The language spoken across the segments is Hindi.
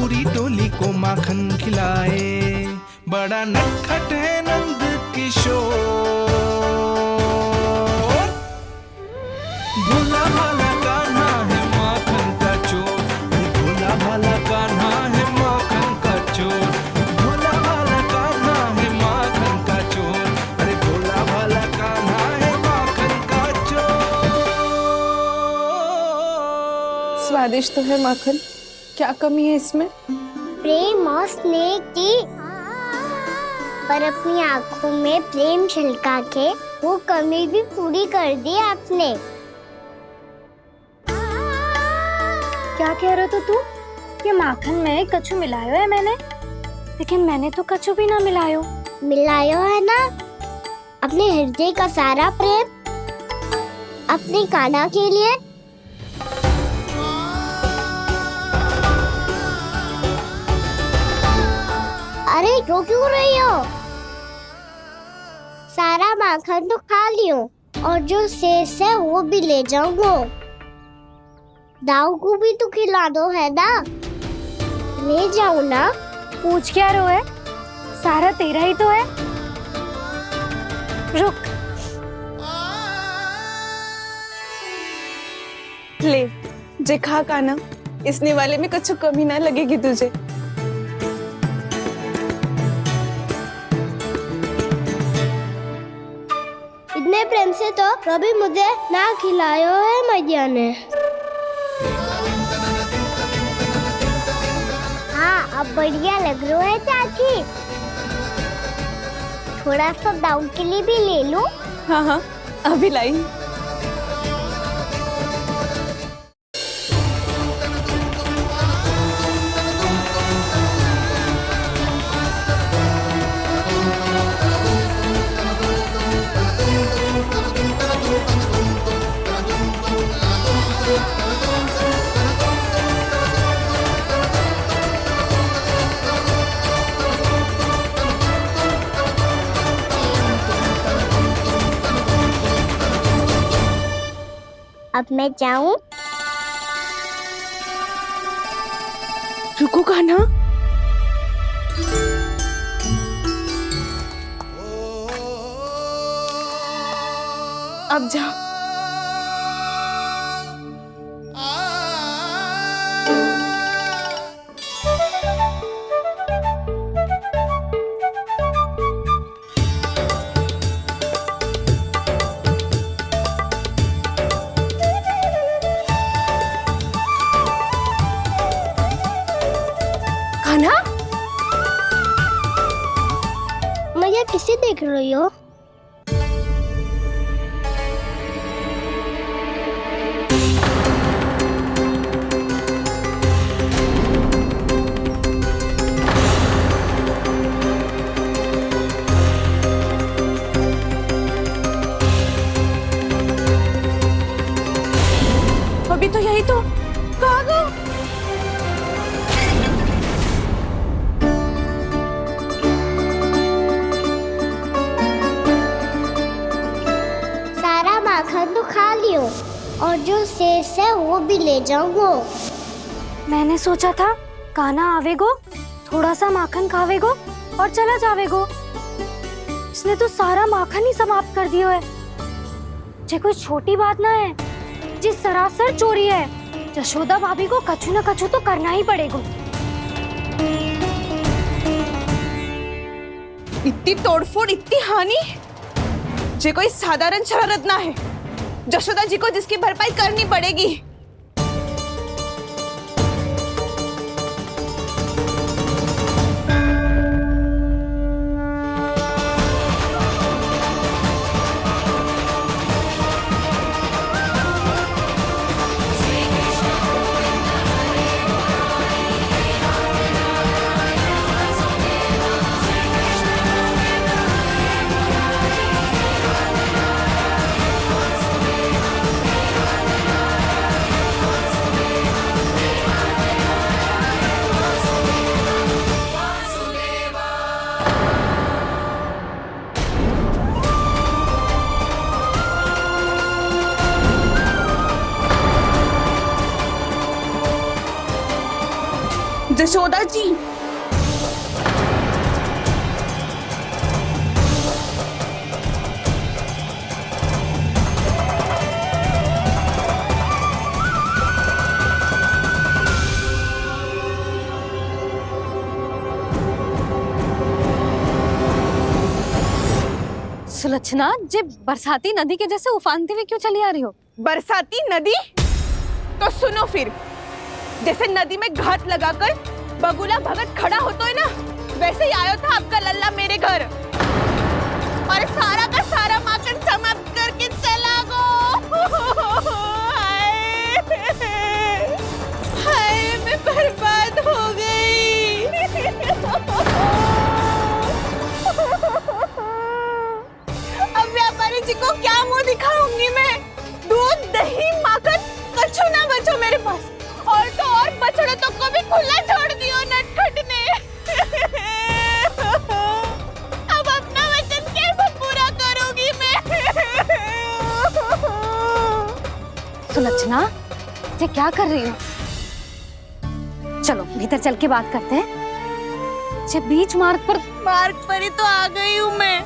पूरी टोली को माखन खिलाए। बड़ा नटखट है नंद किशोर, भोला भाला कान्हा है माखन का चोर। भोला भाला कान्हा है माखन का चोर, भोला भाला कान्हा है माखन का चोर। अरे भोला भाला कान्हा है माखन का चोर। स्वादिष्ट तो है माखन, क्या कमी है इसमें? प्रेम और स्नेह की, पर अपनी आंखों में प्रेम छलका के वो कमी भी पूरी कर दी आपने। क्या कह रहे हो तू? ये माखन में कछु मिलायो है मैंने, लेकिन मैंने तो कछु भी ना मिलायो। मिलायो है ना अपने हृदय का सारा प्रेम अपने कान्हा के लिए। अरे रो क्यों रही हो? सारा माखन तो खा लियो और जो शेष है वो भी ले जाऊंगा। दाऊ को भी तो खिला दो, है ना? ले जाओ ना। पूछ क्या रो है, सारा तेरा ही तो है। रुक, ले जे खा कान्हा, इसने वाले में कुछ कमी ना लगेगी तुझे। इतने प्रेम से तो कभी मुझे ना खिलायो है मैया ने। हाँ अब बढ़िया लग रहा है चाची। थोड़ा सा दाऊ के लिए भी ले लूं? हाँ हाँ अभी लाई। अब मैं जाऊं? रुको कान्हा, अब जा। कान्हा, मैया किसे देख रही हो? अभी तो यही तो। कहाँ गो? सारा माखन तो खा लियो और जो शेष है वो भी ले जाऊंगा। मैंने सोचा था कान्हा आवेगो, थोड़ा सा माखन खावेगो और चला जावेगो। इसने तो सारा माखन ही समाप्त कर दियो है। जे कोई छोटी बात ना है, जी सरासर चोरी है। यशोदा भाभी को कछु न कछु तो करना ही पड़ेगा। इतनी तोड़फोड़, इतनी हानि, जे कोई साधारण शरारत ना है। यशोदा जी को जिसकी भरपाई करनी पड़ेगी। जशोदा जी, सुलक्षणा, जे बरसाती नदी के जैसे उफानते हुए क्यों चली आ रही हो? बरसाती नदी? तो सुनो फिर, जैसे नदी में घाट लगाकर बगुला भगत खड़ा होता है ना, वैसे ही आया था आपका लल्ला मेरे घर और सारा का सारा माखन समाप्त करके चला गो। हाय, मैं बर्बाद हो गई। अब व्यापारी जी को क्या मुंह दिखाऊंगी मैं? दूध, दही, माखन, कछु ना बचो मेरे पास। और तो और बछड़े तो को भी खुला छोड़ दियो नटखट ने। अब अपना वचन कैसे पूरा करूंगी मैं? सुलक्षणा, ये क्या कर रही हो? चलो भीतर चल के बात करते हैं। ये बीच मार्ग पर ही तो आ गई हूँ मैं।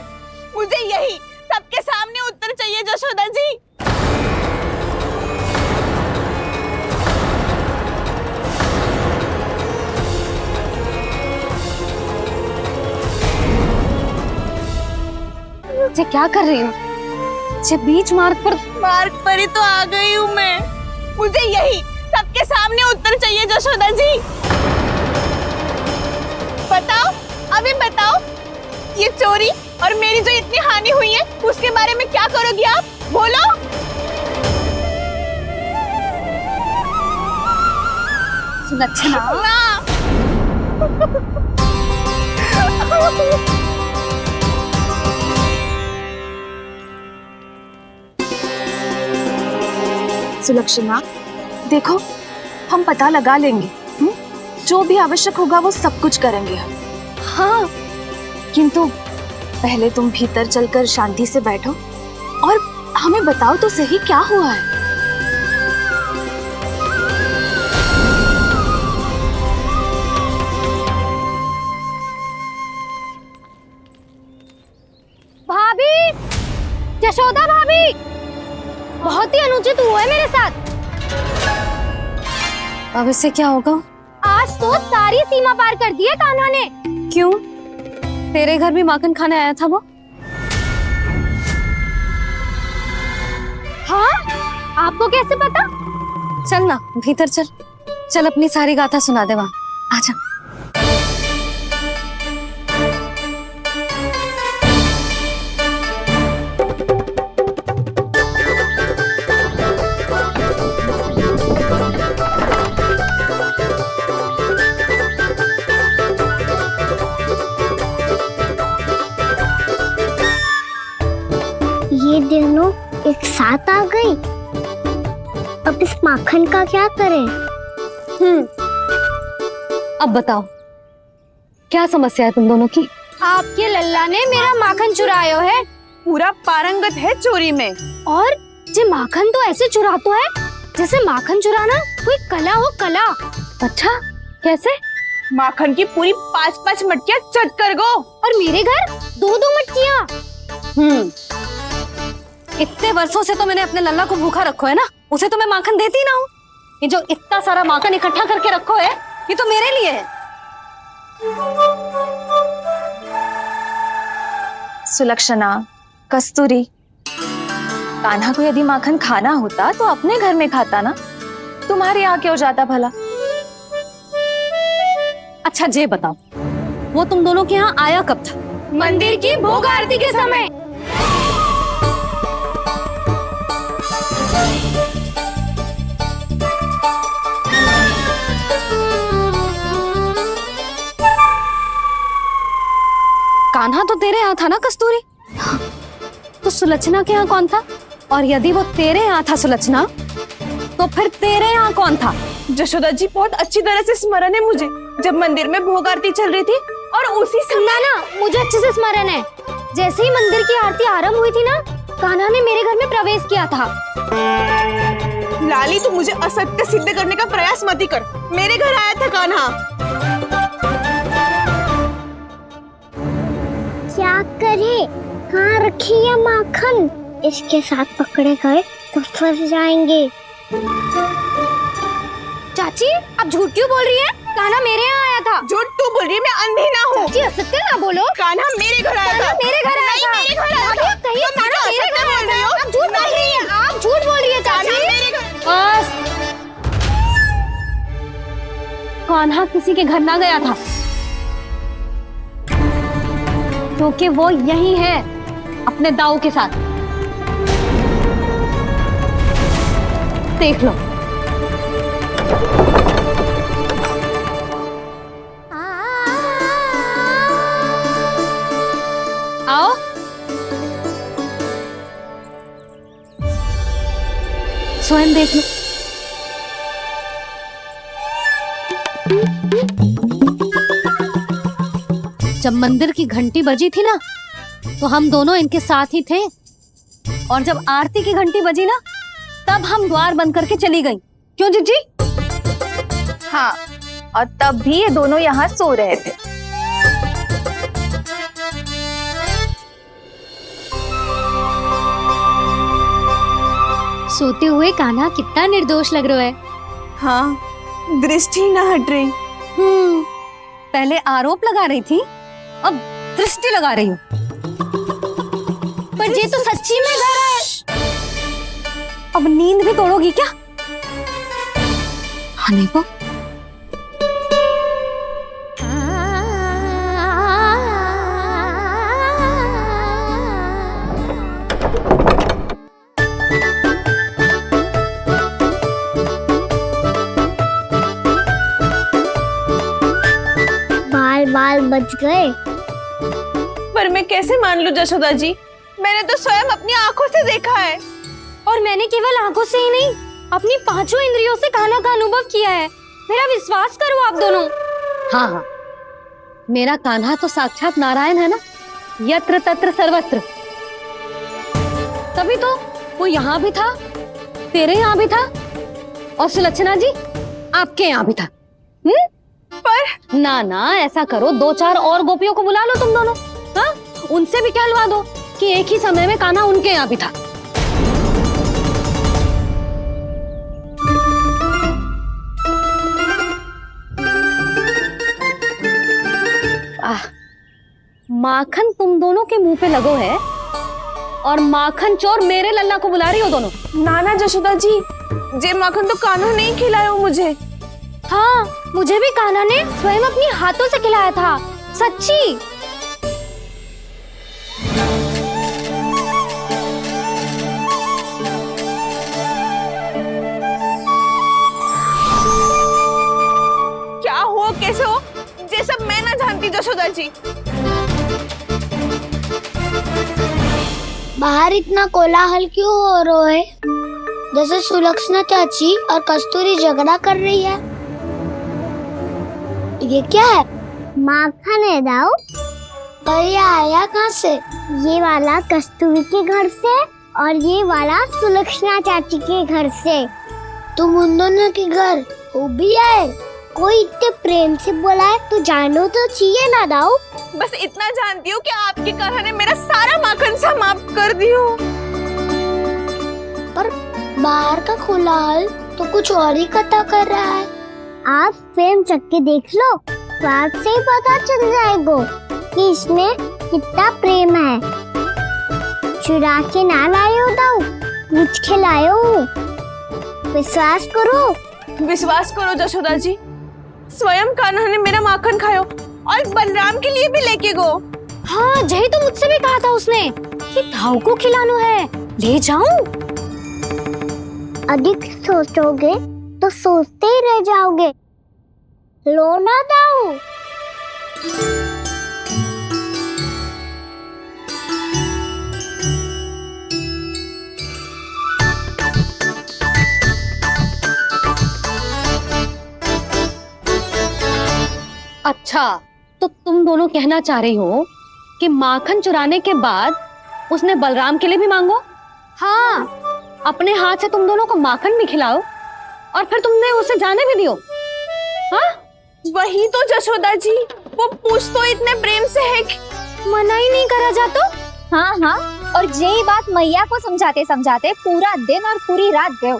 मुझे यही सबके सामने उत्तर चाहिए जशोदा जी। ये क्या कर रही हो? ये बीच मार्ग पर ही तो आ गई हूँ मैं। मुझे यही सबके सामने उत्तर चाहिए जशोदा जी। बताओ, अभी बताओ, ये चोरी और मेरी जो इतनी हानि हुई है उसके बारे में क्या करोगी आप? बोलो। सुलक्षणा, सुलक्षणा, देखो, हम पता लगा लेंगे। जो भी आवश्यक होगा वो सब कुछ करेंगे हम। हाँ, किंतु पहले तुम भीतर चलकर शांति से बैठो और हमें बताओ तो सही क्या हुआ है। भाभी, यशोदा भाभी, बहुत ही अनुचित हुआ है मेरे साथ। अब इससे क्या होगा? आज तो सारी सीमा पार कर दी है कान्हा ने। क्यों? तेरे घर भी माखन खाने आया था वो? हाँ? आपको कैसे पता? चल ना भीतर चल, चल अपनी सारी गाथा सुना दे वहां। आजा। ये दोनों एक साथ आ गई। अब इस माखन का क्या करें? अब बताओ, क्या समस्या है तुम दोनों की? आपके लल्ला ने मेरा माखन चुरायो है। पूरा पारंगत है चोरी में। और ये माखन तो ऐसे चुराता है जैसे माखन चुराना कोई कला हो, कला। अच्छा, कैसे? माखन की पूरी 5-5 मटकियां चट कर गो। और मेरे घर 2-2 मटकियां। इतने वर्षों से तो मैंने अपने लल्ला को भूखा रखो है ना, उसे तो मैं माखन देती ना हूँ। ये जो इतना सारा माखन इकट्ठा करके रखो है, ये तो मेरे लिए है। सुलक्षणा, कस्तूरी, कान्हा को यदि माखन खाना होता तो अपने घर में खाता ना, तुम्हारे यहाँ क्यों जाता भला? अच्छा ये बताओ, वो तुम दोनों के यहाँ आया कब था? मंदिर की भोग आरती के समय। कान्हा तो तेरे यहाँ था ना कस्तूरी? तो सुलक्षणा के यहाँ कौन था? और यदि वो तेरे यहाँ था सुलक्षणा, तो फिर तेरे यहाँ कौन था? जशोदा जी, बहुत अच्छी तरह से स्मरण है मुझे, जब मंदिर में भोग आरती चल रही थी और उसी समय ना, मुझे अच्छे से स्मरण है। जैसे ही मंदिर की आरती आरंभ हुई थी ना, कान्हा ने मेरे घर में प्रवेश किया था। लाली, तू मुझे असत्य सिद्ध करने का प्रयास मत ही कर। मेरे घर आया था कान्हा। क्या करे, कहाँ रखी है माखन? इसके साथ पकड़े गए तो फंस जाएंगे। चाची, आप झूठ क्यों बोल रही है? कान्हा मेरे यहाँ आया था। झूठ तू बोल रही है, मैं अंधी ना हूँ। चाची, असत्य ना बोलो। कान्हा मेरे घर आया था। कान्हा मेरे घर आया था। मेरे घर आया था। कहिए तुम कान्हा मुझे मेरे घर असत्य आया बोल रही हो। था। आप झूठ बोल रही है। आप झूठ बोल रही है कान्हा चाची। मेरे घर। बस, कान्हा किसी के घर ना गया था, क्योंकि वो यही है अपने दाऊ के साथ। देख लो। आओ। स्वयं देख लो। जब मंदिर की घंटी बजी थी ना, तो हम दोनों इनके साथ ही थे, और जब आरती की घंटी बजी ना, तब हम द्वार बंद करके चली गई। क्यों जीजी? हाँ, और तब भी ये दोनों यहाँ सो रहे थे। सोते हुए कान्हा कितना निर्दोष लग रहा है। हाँ, दृष्टि ना हट रही। पहले आरोप लगा रही थी, अब दृष्टि लगा रही हूँ। पर ये तो सच्ची में घर है। अब नींद भी तोड़ोगी क्या? हने को बाल बच गए। पर मैं कैसे मान लूं जशोदा जी? मैंने तो स्वयं अपनी आंखों से देखा है। और मैंने केवल आंखों से ही नहीं, अपनी पांचों इंद्रियों से कान्हा का अनुभव किया है। मेरा विश्वास करो आप दोनों। हाँ हाँ, मेरा कान्हा तो साक्षात नारायण है ना, यत्र तत्र सर्वत्र। तभी तो वो यहाँ भी था, तेरे यहाँ भी था, और सुलक्षणा जी आपके यहाँ भी था। पर ना ना, ऐसा करो, 2-4 और गोपियों को बुला लो तुम दोनों। हाँ, उनसे भी कहलवा दो कि एक ही समय में कान्हा उनके यहाँ भी था। माखन तुम दोनों के मुंह पे लगो है, और माखन चोर मेरे लल्ला को बुला रही हो दोनों। नाना जशोदा जी, जे माखन तो कान्हा ने ही खिलाया मुझे। हाँ, मुझे भी कान्हा ने स्वयं अपनी हाथों से खिलाया था, सच्ची। क्या हो, कैसे हो, ये सब मैं ना जानती जशोदा जी। बाहर इतना कोलाहल क्यों हो रहा है? जैसे सुलक्षणा चाची और कस्तूरी झगड़ा कर रही है। ये क्या है? माखन है दाऊ। और ये आया कहाँ से? ये वाला कस्तूरी के घर से, और ये वाला सुलक्षणा चाची के घर से। तुम उन दोनों के घर वो भी आए? कोई इतने प्रेम से बोला है तो जानो तो चाहिए ना दाऊ। बस इतना जानती हूँ कि आपके कान्हा ने मेरा सारा माखन समाप्त कर दियो। पर बाहर का कोलाहल तो कुछ और ही कथा कर रहा है। आप फिल्म चख के देख लो, तो आपसे ही पता चल जाएगा कि इसमें कितना प्रेम है। चुरा के ना लायो दाऊ, पूछ के लायो। विश्वास करो जशोदा जी, स्वयं कान्हा ने मेरा माखन खायो और बलराम के लिए भी लेके गो। हाँ, यही तो मुझसे भी कहा था उसने कि दाऊ को खिलाना है, ले जाऊं। अधिक सोचोगे तो सोचते ही रह जाओगे। लो ना दाऊ। अच्छा, तो तुम दोनों कहना चाह रही हो कि माखन चुराने के बाद उसने बलराम के लिए भी मांगो? हाँ, अपने हाथ से तुम दोनों को माखन भी खिलाओ और फिर तुमने उसे जाने भी दियो। हाँ, वही तो जशोदा जी, वो पूछ तो इतने प्रेम से है कि मना ही नहीं करा जाता। हाँ हाँ, और यही बात मैया को समझाते समझाते पूरा दिन और पूरी रात गए।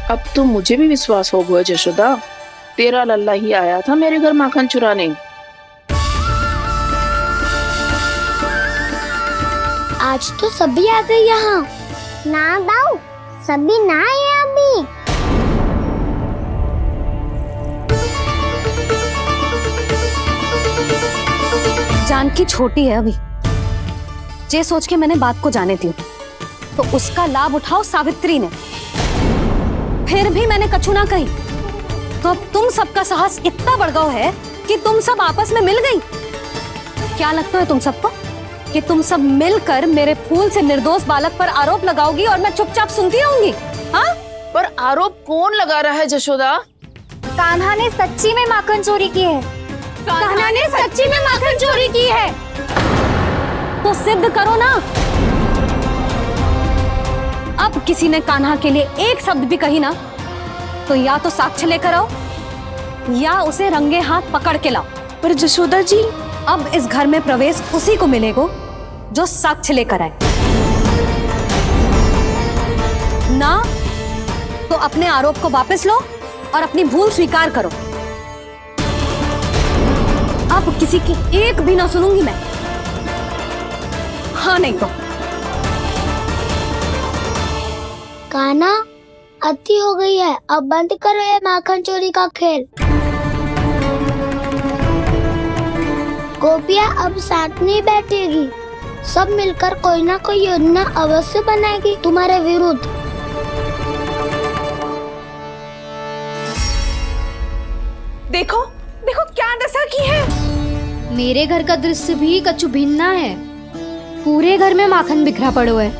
अब तो मुझे भी विश्वास हो गया जशोदा, तेरा लल्ला ही आया था मेरे घर माखन चुराने। आज तो सभी आ गए यहाँ। ना दाऊ, सभी ना आए अभी। जानकी छोटी है अभी, ये सोच के मैंने बात को जाने दी, तो उसका लाभ उठाओ सावित्री ने। फिर भी मैंने कछु ना कही, तो अब तुम सबका साहस इतना बढ़ गया है कि तुम सब आपस में मिल गई। क्या लगता है तुम सबको कि तुम सब मिलकर मेरे फूल से निर्दोष बालक पर आरोप लगाओगी और मैं चुपचाप सुनती रहूंगी? हाँ, पर आरोप कौन लगा रहा है जशोदा? कान्हा ने सच्ची में माखन चोरी की है। कान्हा ने सच्ची में माखन चोरी की है, तो सिद्ध करो ना। अब किसी ने कान्हा के लिए एक शब्द भी कही ना, तो या तो साक्ष्य लेकर आओ या उसे रंगे हाथ पकड़ के लाओ। पर जशोदा जी, अब इस घर में प्रवेश उसी को मिलेगा जो साक्ष्य लेकर आए। ना तो अपने आरोप को वापस लो और अपनी भूल स्वीकार करो। अब किसी की एक भी ना सुनूंगी मैं। हाँ नहीं तो कान्हा, अति हो गई है, अब बंद करो ये माखन चोरी का खेल। गोपिया अब साथ नहीं बैठेगी, सब मिलकर कोई ना कोई योजना अवश्य बनाएगी तुम्हारे विरुद्ध। देखो देखो क्या दशा की है। मेरे घर का दृश्य भी कछु भिन्न है। पूरे घर में माखन बिखरा पड़ो है।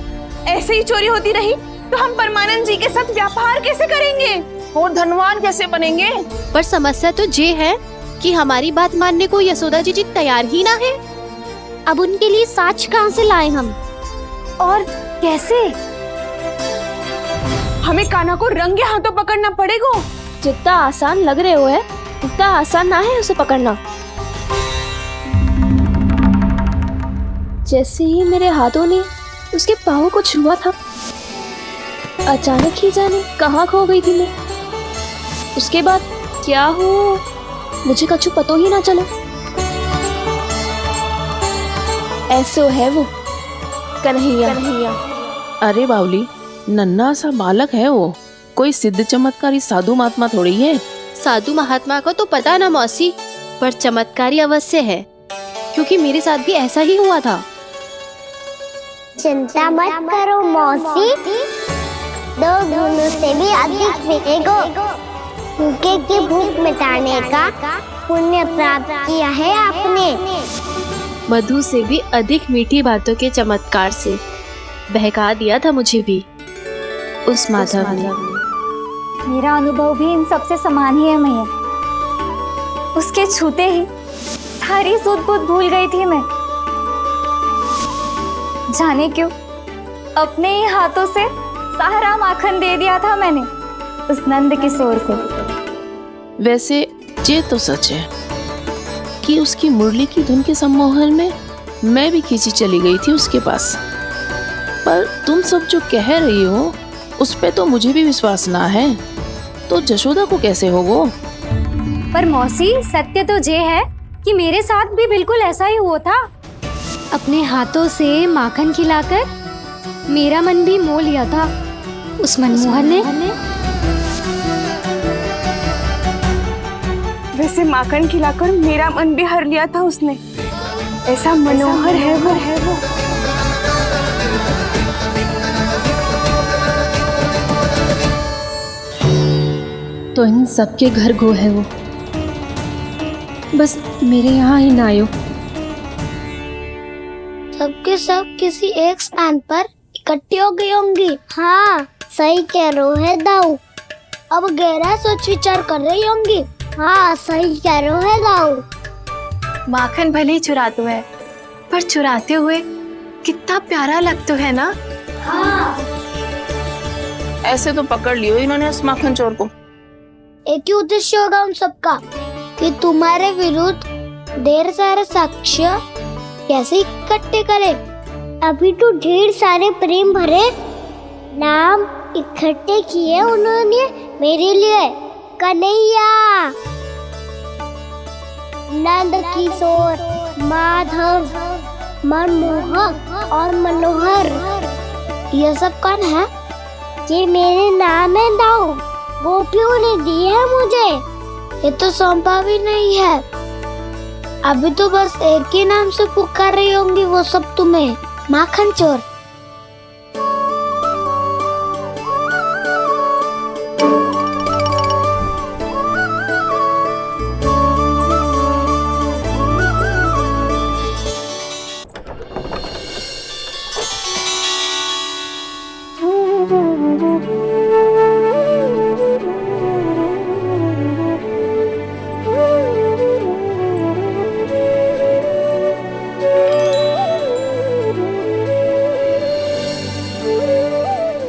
ऐसे ही चोरी होती रही तो हम परमानंद जी के साथ व्यापार कैसे करेंगे और धनवान कैसे बनेंगे? पर समस्या तो ये है कि हमारी बात मानने को यशोदा जी तैयार ही ना है। अब उनके लिए साक्ष्य कहाँ से लाएं हम, और कैसे? हमें कान्हा को रंगे हाथों पकड़ना पड़ेगा। जितना आसान लग रहे हो है उतना आसान ना है उसे पकड़ना। जैसे ही मेरे हाथों ने उसके पाँव को छुआ था, अचानक ही जाने कहाँ खो गई थी मैं। उसके बाद क्या हो मुझे कछु पतो ही ना चला। ऐसो है वो कन्हैया। अरे बावली, नन्हा सा बालक है वो, कोई सिद्ध चमत्कारी साधु महात्मा थोड़ी है। साधु महात्मा को तो पता ना मौसी, पर चमत्कारी अवश्य है, क्योंकि मेरे साथ भी ऐसा ही हुआ था। चिंता मत करो मौसी, 2 गुणों से भी अधिक मिलेगा। भूखे की भूख मिटाने का पुण्य प्राप्त किया है आपने। मधु से भी अधिक मीठी बातों के चमत्कार से बहका दिया था मुझे भी उस माधव ने। मेरा अनुभव भी इन सबसे समान ही है मैया। उसके छूते ही सारी सूध बूध भूल गई थी मैं। जाने क्यों अपने ही हाथों से सारा माखन दे दिया था मैंने उस नंद किशोर को। वैसे ये तो सच है कि उसकी मुरली की धुन के सम्मोहन में मैं भी खींची चली गई थी उसके पास। पर तुम सब जो कह रही हो उस पे तो मुझे भी विश्वास ना है, तो जशोदा को कैसे होगा? पर मौसी, सत्य तो ये है कि मेरे साथ भी बिल्कुल ऐसा ही हुआ था। अपने हाथों से माखन खिलाकर मेरा मन भी मोह लिया था उस मनमोहन ने। वैसे माखन खिलाकर मेरा मन भी हर लिया था उसने। ऐसा मनोहर है वो। तो इन सबके घर गो है वो, बस मेरे यहाँ ही ना आयो। सबके सब किसी एक स्थान पर इकट्ठी हो गई होंगी। हाँ, सही कह रहे है दाऊ। अब गहरा सोच विचार कर रही होंगी। हाँ, सही कह रहे है दाऊ। माखन भले ही चुराते है, पर चुराते हुए कितना प्यारा लगता है ना। ऐसे तो पकड़ लियो इन्होंने उस माखन चोर को। एक ही उद्देश्य होगा उन सबका कि तुम्हारे विरुद्ध ढेर सारे साक्ष्य कैसे इकट्ठे करे। अभी तो ढेर सारे प्रेम भरे नाम इकट्ठे किए उन्होंने मेरे लिए। कन्हैया, नंद किशोर, माधव, मनमोहक और मनोहर, ये सब कौन है? ये मेरे नाम है दाऊ, गोपियों ने दिए है मुझे। ये तो सौंपा भी नहीं है। अभी तो बस एक ही नाम से पुकार रही होंगी वो सब तुम्हें, माखन चोर।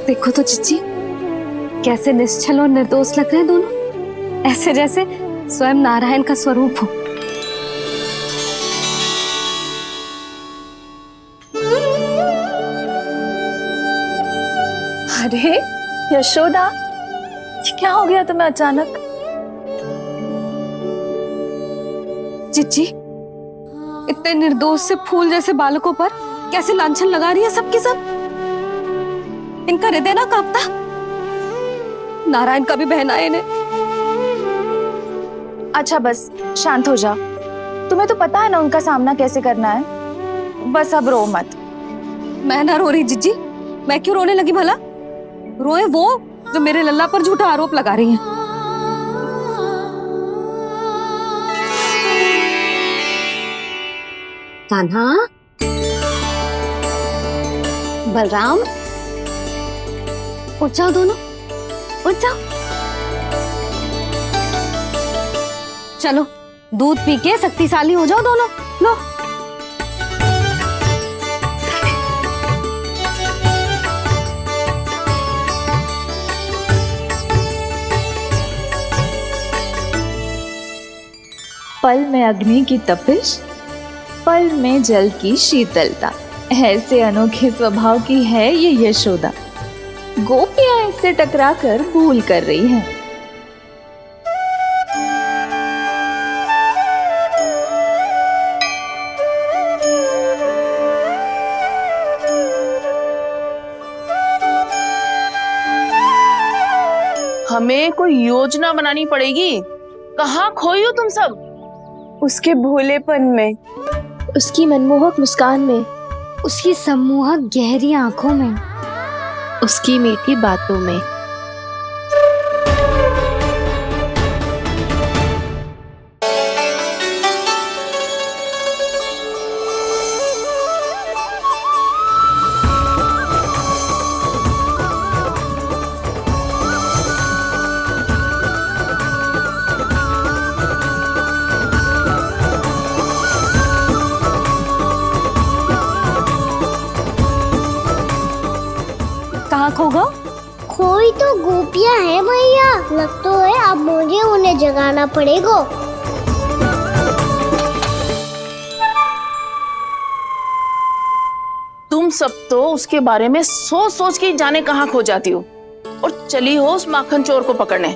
देखो तो जीजी, कैसे निश्चल और निर्दोष लग रहे हैं दोनों, ऐसे जैसे स्वयं नारायण का स्वरूप हो। अरे यशोदा, ये क्या हो गया तुम्हें अचानक? जीजी, इतने निर्दोष से फूल जैसे बालकों पर कैसे लांछन लगा रही है सबके सब। इनका हृदय ना कांपता? नारायण का भी बहना है इन्हें। अच्छा बस शांत हो जा, तुम्हें तो पता है ना उनका सामना कैसे करना है। बस अब रो मत। मैं ना रो रही जीजी, मैं क्यों रोने लगी भला? रोए वो जो मेरे लल्ला पर झूठा आरोप लगा रही हैं। कान्हा, बलराम, उठ जाओ दोनों, उठ जाओ। चलो दूध पी के शक्तिशाली हो जाओ दोनों। लो। पल में अग्नि की तपिश, पल में जल की शीतलता, ऐसे अनोखे स्वभाव की है ये यशोदा। गोपियां इससे टकराकर भूल कर रही हैं। हमें कोई योजना बनानी पड़ेगी। कहाँ खोई हो तुम सब? उसके भोलेपन में, उसकी मनमोहक मुस्कान में, उसकी सम्मोहक गहरी आंखों में, उसकी मीठी बातों में। कहाँ खो गो? खोई तो गोपियां हैं भैया, लगता है अब मुझे उन्हें जगाना पड़ेगा। तुम सब तो उसके बारे में सोच सोच के जाने कहाँ खो जाती हो और चली हो उस माखन चोर को पकड़ने।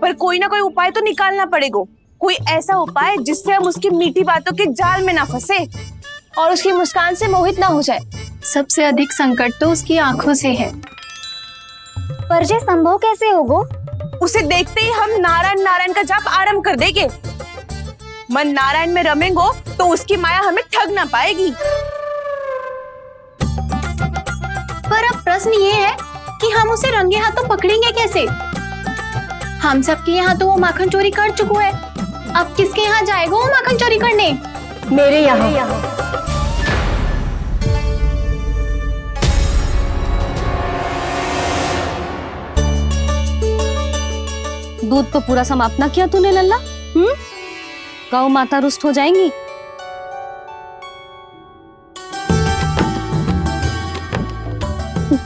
पर कोई ना कोई उपाय तो निकालना पड़ेगा। कोई ऐसा उपाय जिससे हम उसकी मीठी बातों के जाल में ना फंसे और उसकी मुस्कान से मोहित ना हो जाए। सबसे अधिक संकट तो उसकी आंखों से है। पर ये संभव कैसे होगा? उसे देखते ही हम नारायण नारायण का जाप आरंभ कर देंगे। मन नारायण में रमेंगो तो उसकी माया हमें ठग ना पाएगी। पर अब प्रश्न ये है कि हम उसे रंगे हाथों पकड़ेंगे कैसे? हम सबके यहाँ तो वो माखन चोरी कर चुका है। अब किसके यहाँ जाएगा वो माखन चोरी करने? मेरे यहाँ। दूध तो पूरा समाप्त ना किया तूने लल्ला। गौ माता रुष्ट हो जाएंगी।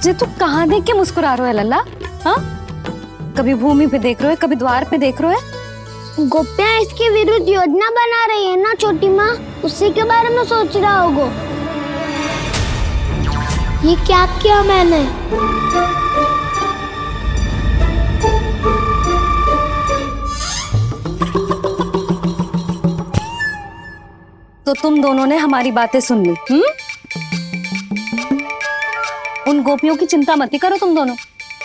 जे तू कहाँ देख के मुस्कुरा रहे हो लल्ला? हाँ, कभी भूमि पे देख रहे हो, कभी द्वार पे देख रहे हो। गोपियाँ इसके विरुद्ध योजना बना रही है ना छोटी माँ, उसी के बारे में सोच रहा होगा। ये क्या किया मैंने? तो तुम दोनों ने हमारी बातें सुन ली। उन गोपियों की चिंता मत ही करो तुम दोनों,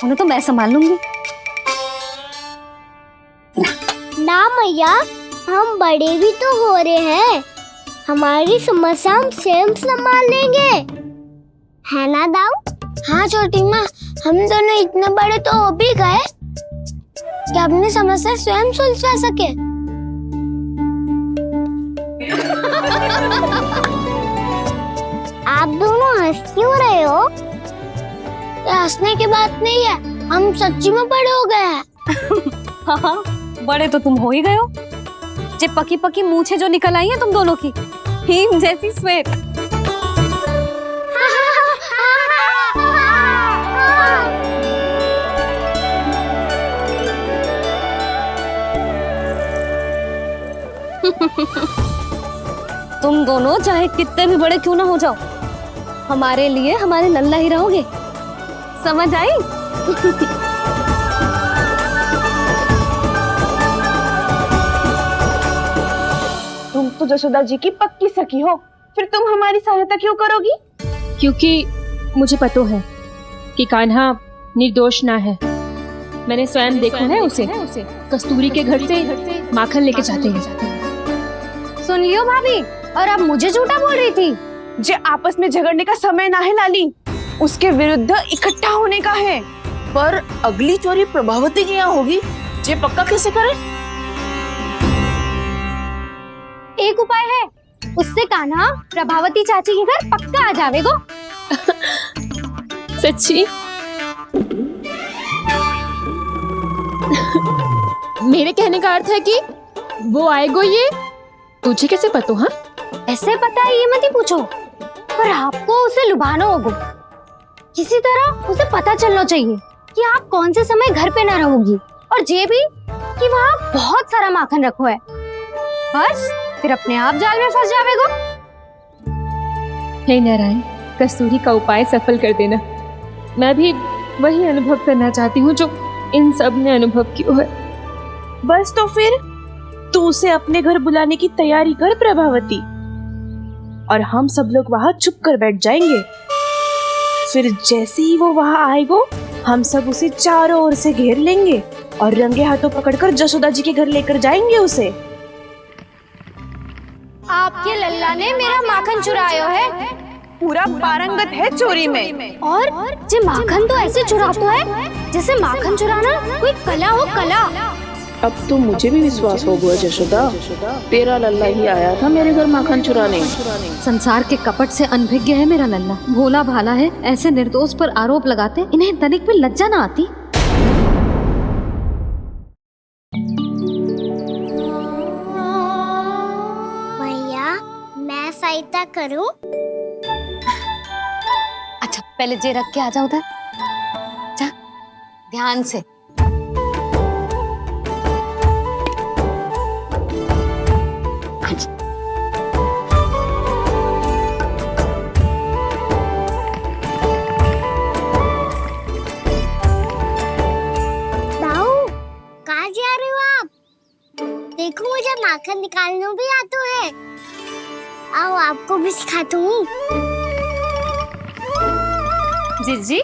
उन्हें तो मैं संभाल लूंगी। ना मैया, हम बड़े भी तो हो रहे हैं, हमारी समस्या हम स्वयं संभाल लेंगे, है ना दाऊ? हाँ छोटी माँ, हम दोनों इतने बड़े तो हो भी गए कि अपनी समस्या स्वयं सुलझा सके। आप दोनों हंस क्यों रहे हो? ये हंसने की बात नहीं है, हम सच्ची में बड़े हो गए हैं। हाँ, बड़े तो तुम हो ही गए हो। जे पकी पकी मूछें जो निकल आई हैं तुम दोनों की, हिम जैसी श्वेत। तुम दोनों चाहे कितने भी बड़े क्यों ना हो जाओ, हमारे लिए हमारे लल्ला ही रहोगे, समझ आई? तुम तो जशोदा जी की पक्की सखी हो, फिर तुम हमारी सहायता क्यों करोगी? क्योंकि मुझे पता है कि कान्हा निर्दोष ना है। मैंने स्वयं देखा है उसे कस्तूरी के घर से माखन लेके जाते हैं। सुन लियो भाभी, और अब मुझे झूठा बोल रही थी। जे आपस में झगड़ने का समय ना है लाली, उसके विरुद्ध इकट्ठा होने का है। पर अगली चोरी प्रभावती की यहाँ होगी, जे पक्का कैसे करे? एक उपाय है, उससे कान्हा प्रभावती चाची के घर पक्का आ जावेगो। सच्ची? मेरे कहने का अर्थ है कि वो आएगो, ये तुझे कैसे पता? हाँ, ऐसे पता है ये मत ही पूछो, पर आपको उसे लुभाना होगा। किसी तरह उसे पता चलना चाहिए कि आप कौन से समय घर पे ना रहोगी, और ये भी कि वहाँ बहुत सारा माखन रखो है। बस फिर अपने आप जाल में फंस जावेगो। हे नारायण, कस्तूरी का उपाय सफल कर देना। मैं भी वही अनुभव करना चाहती हूँ जो इन सब ने अनुभव किया है। बस तो फिर तू उसे अपने घर बुलाने की तैयारी कर प्रभावती, और हम सब लोग वहाँ चुप कर बैठ जाएंगे। फिर जैसे ही वो वहाँ आएगो, हम सब उसे चारों ओर से घेर लेंगे और रंगे हाथों पकड़कर जशोदा जी के घर लेकर जाएंगे उसे। आपके लल्ला ने मेरा माखन चुराया है, पूरा पारंगत है चोरी में। और जे माखन तो ऐसे चुराता है जैसे माखन चुराना कोई कला हो, कला। अब तो मुझे भी विश्वास हो गया जशोदा, तेरा लल्ला ही आया था मेरे घर माखन चुराने। संसार के कपट से अनभिज्ञ है मेरा लल्ला, भोला भाला है। ऐसे निर्दोष पर आरोप लगाते इन्हें तनिक भी लज्जा ना आती। भैया, मैं सहायता करूं? अच्छा, पहले जे रख के आ जाओ उधर, जा ध्यान से। देखो, मुझे माखन निकालना भी आता है। आओ, आपको भी सिखाता हूँ। जीजी,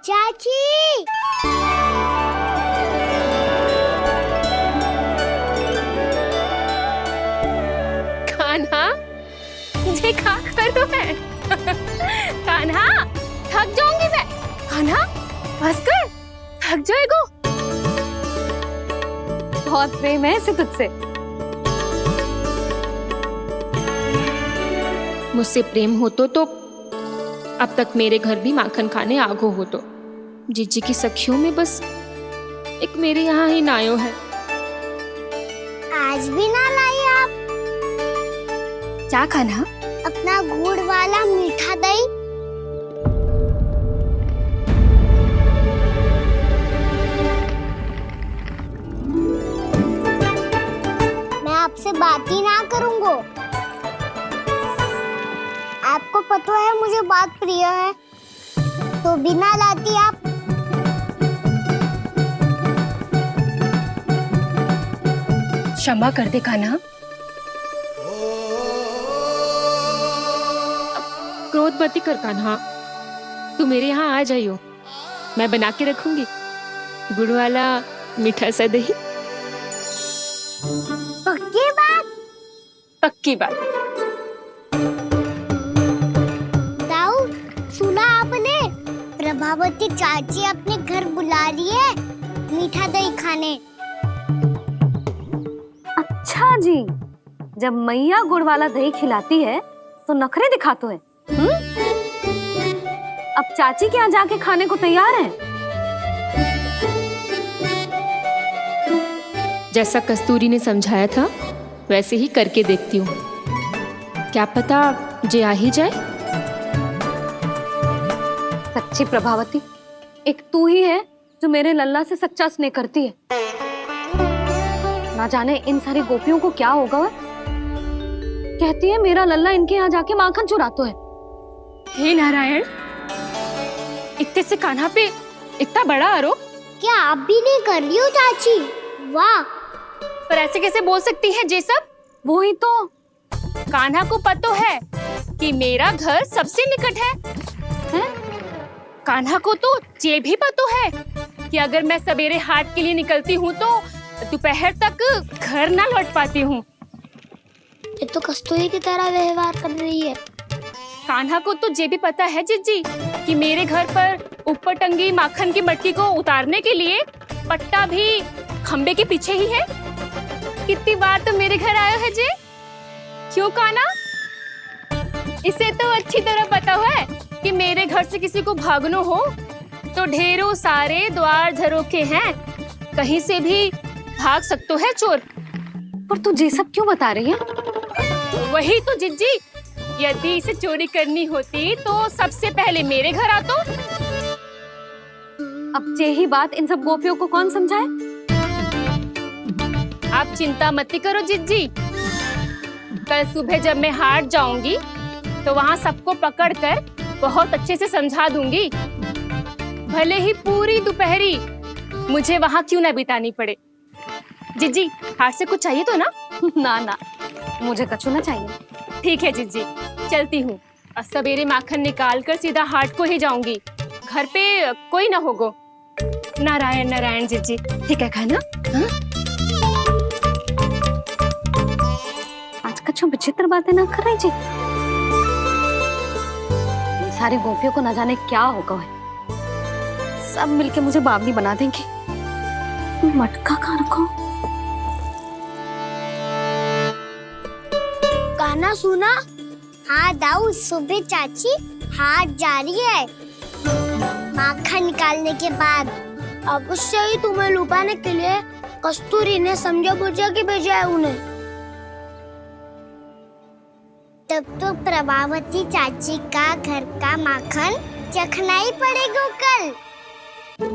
चाची, कान्हा, ये क्या कर रहे हैं? कान्हा, थक जाऊंगी मैं। कान्हा, बस कर, थक जाएगो। बहुत प्रेम है इसे तुझसे। मुझसे प्रेम हो तो अब तक मेरे घर भी माखन खाने आगो हो तो। जीजी की सखियों में बस एक मेरे यहाँ ही नायो है। आज भी ना लाई आप? क्या खाना? अपना गुड़ वाला मीठा दही। से बात ही ना करूंगा। आपको पता है मुझे बात प्रिय है, तो बिना लाती आप क्षमा कर दे कान्हा। क्रोध मत कर कान्हा, तू मेरे यहाँ आ जाइयो, मैं बना के रखूंगी गुड़ वाला मीठा सा दही। पक्की बात? पक्की बात। दाऊ, सुना आपने? प्रभावती चाची अपने घर बुला रही है मीठा दही खाने। अच्छा जी, जब मैया गुड़ वाला दही खिलाती है तो नखरे दिखाते हैं। अब चाची के यहाँ जाके खाने को तैयार हैं। जैसा कस्तूरी ने समझाया था वैसे ही करके देखती हूँ, क्या पता जे आ ही जाए। सच्ची प्रभावती, एक तू ही है जो मेरे लल्ला से सच्चा स्नेह करती है। ना जाने इन सारी गोपियों को क्या होगा। वह कहती है मेरा लल्ला इनके यहाँ जाके माखन चुराता है। हे नारायण, इतने से कान्हा पे इतना बड़ा आरोप। क्या आप भी नहीं कर रही हो चाची? वाह, पर ऐसे कैसे बोल सकती है जे सब? वो ही तो। कान्हा को पता है कि मेरा घर सबसे निकट है? कान्हा को तो ये भी पता है कि अगर मैं सवेरे हाट के लिए निकलती हूँ तो दोपहर तक घर ना लौट पाती हूँ। ये तो कस्तूरी की तरह व्यवहार कर रही है। कान्हा को तो ये भी पता है जिज्जी कि मेरे घर पर ऊपर टंगी माखन की मटकी को उतारने के लिए पट्टा भी खंबे के पीछे ही है। कितनी बार तो मेरे घर आया है जी। क्यों कान्हा? इसे तो अच्छी तरह पता है कि मेरे घर से किसी को भागना हो तो ढेरों सारे द्वार झरोखे हैं, कहीं से भी भाग सकते है चोर। पर तू ये सब क्यों बता रही है? वही तो जिज्जी, यदि इसे चोरी करनी होती तो सबसे पहले मेरे घर आतो। अब यही बात इन सब गोपियों को कौन समझाए? आप चिंता मत करो जिज्जी, कल सुबह जब मैं हाट जाऊंगी तो वहाँ सबको पकड़कर बहुत अच्छे से समझा दूंगी, भले ही पूरी दोपहरी मुझे वहाँ क्यों ना बितानी पड़े। जिज्जी, हाट से कुछ चाहिए तो ना? ना ना, मुझे कछु ना चाहिए। ठीक है जिज्जी, चलती हूँ। और सवेरे माखन निकाल कर सीधा हाट को ही जाऊंगी, घर पे कोई ना होगो। नारायण नारायण जिज्जी, ठीक है खाना? हाँ? आज कछु विचित्र बातें ना कर रही जी। ये सारी गोपियों को न जाने क्या होगा है। सब मिलके मुझे बावली बना देंगे। मटका कहाँ रखो? गाना सुना? हाँ दाऊ, सुबह चाची हाट जा रही है माखन निकालने के बाद। अवश्य ही तुम्हें लुभाने के लिए कस्तूरी ने समझा बुझा के भेजा है उन्हें। तब तो प्रभावती चाची का घर का माखन चखना ही पड़ेगा कल।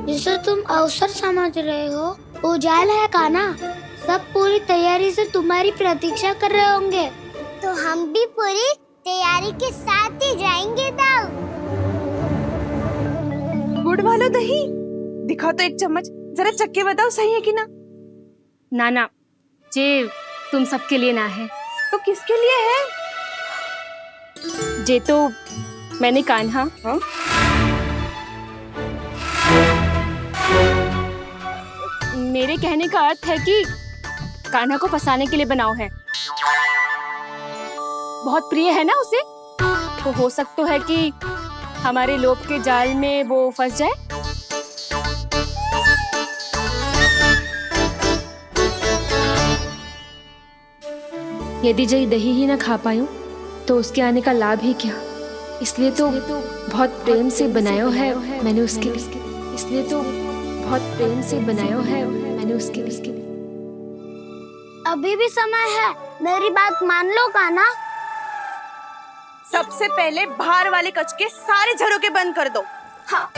जिसे तुम अवसर समझ रहे हो, उजाला है कान्हा। सब पूरी तैयारी से तुम्हारी प्रतीक्षा कर रहे होंगे। तो हम भी पूरी तैयारी के साथ ही जाएंगे दाऊ। गुड़ वाला दही दिखाओ तो एक चम्मच, जरा चख के बताओ सही है कि ना। ना, जे तुम सबके लिए ना है। तो किसके लिए है? जे तो मैंने कान्हा मेरे कहने का अर्थ है कि कान्हा को फंसाने के लिए बनाओ है। बहुत प्रिय है ना उसे, तो हो सकता है कि हमारे लोभ के जाल में वो फंस जाए। यदि जय दही ही ना खा पायूं तो उसके आने का लाभ ही क्या। इसलिए तो बहुत प्रेम से बनाया है मैंने उसके लिए। इसलिए तो बहुत प्रेम से बनाया है मैंने उसके लिए। अभी भी समय है, मेरी बात मान लो कान्हा। सबसे पहले बाहर वाले कच के सारे झरोके बंद कर दो। हाँ।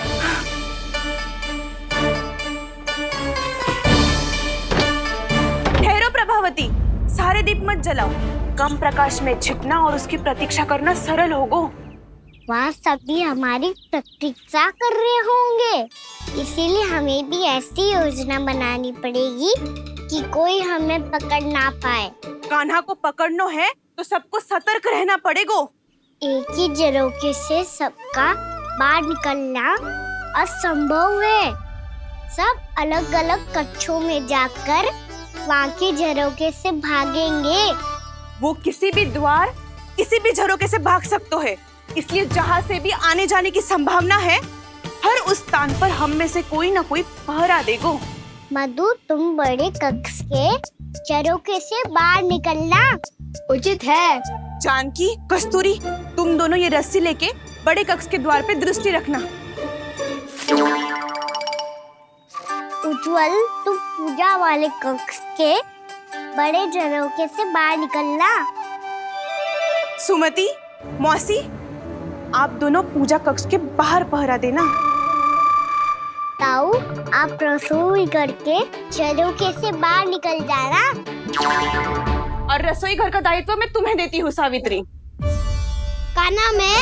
ठहरो प्रभावती, सारे सारे दीप मत जलाओ। कम प्रकाश में छिपना और उसकी प्रतीक्षा करना सरल होगो। वहाँ सभी हमारी प्रतीक्षा कर रहे होंगे, इसीलिए हमें भी ऐसी योजना बनानी पड़ेगी कि कोई हमें पकड़ ना पाए। कान्हा को पकड़ना है तो सबको सतर्क रहना पड़ेगा। एक ही झरोखे से सबका बाहर निकलना असंभव है। सब अलग अलग कक्षों में जाकर वहाँ के झरोखे से भागेंगे। वो किसी भी द्वार, किसी भी झरोखे से भाग सकते है, इसलिए जहाँ से भी आने जाने की संभावना है, हर उस स्थान पर हम में से कोई ना कोई पहरा देगो। मधु, तुम बड़े कक्ष के झरोखे से बाहर निकलना उचित है। जानकी, कस्तूरी, तुम दोनों ये रस्सी लेके बड़े कक्ष के द्वार पे दृष्टि रखना। उज्जवल, तुम पूजा वाले कक्ष के बड़े झरोखे से बाहर निकलना। सुमति, मौसी, आप दोनों पूजा कक्ष के बाहर पहरा देना। ताऊ, आप रसोई करके झरोखे से बाहर निकल जाना। और रसोई घर का दायित्व मैं तुम्हें देती हूँ सावित्री। कान्हा, मैं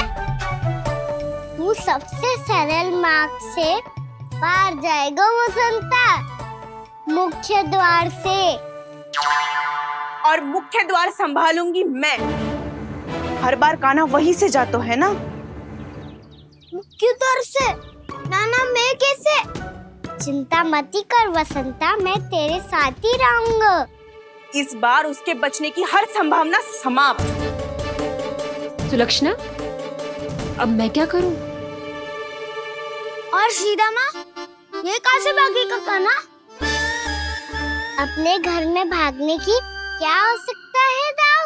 तू सबसे सरल मार्ग से बाहर जाएगा वसंता, मुख्य द्वार से। और मुख्य द्वार संभालूंगी मैं। हर बार कान्हा वहीं से जातो है ना। मुख्य द्वार से? नाना, मैं कैसे? चिंता मत कर वसंता, मैं तेरे साथ ही रहूंगा। इस बार उसके बचने की हर संभावना समाप्त। सुलक्षणा, अब मैं क्या करूं? और सीधा माँ, ये कहाँ से भागेगा कान्हा? अपने घर में भागने की क्या हो सकता है दाऊ?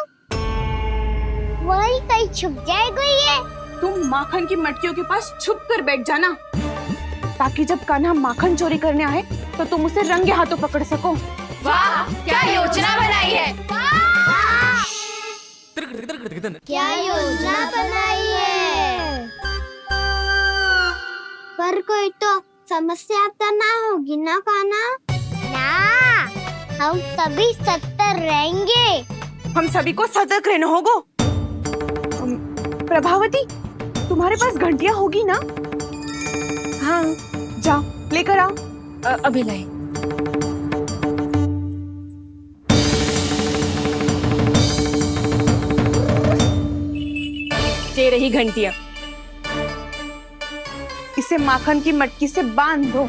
वही कहीं छुप जाएगा ये। तुम माखन की मटकियों के पास छुप कर बैठ जाना, ताकि जब कान्हा माखन चोरी करने आए तो तुम उसे रंगे हाथों पकड़ सको। वाह, क्या योजना बनाई है। क्या योजना बनाई है? पर कोई तो समस्या तो ना होगी ना कान्हा? ना, हम सभी सतर्क रहेंगे। हम सभी को सतर्क रहना होगा। प्रभावती, तुम्हारे पास घंटियां होगी ना? हाँ, जाओ लेकर आओ। अभी लाई। ये रही घंटियां। इसे माखन की मटकी से बांध दो,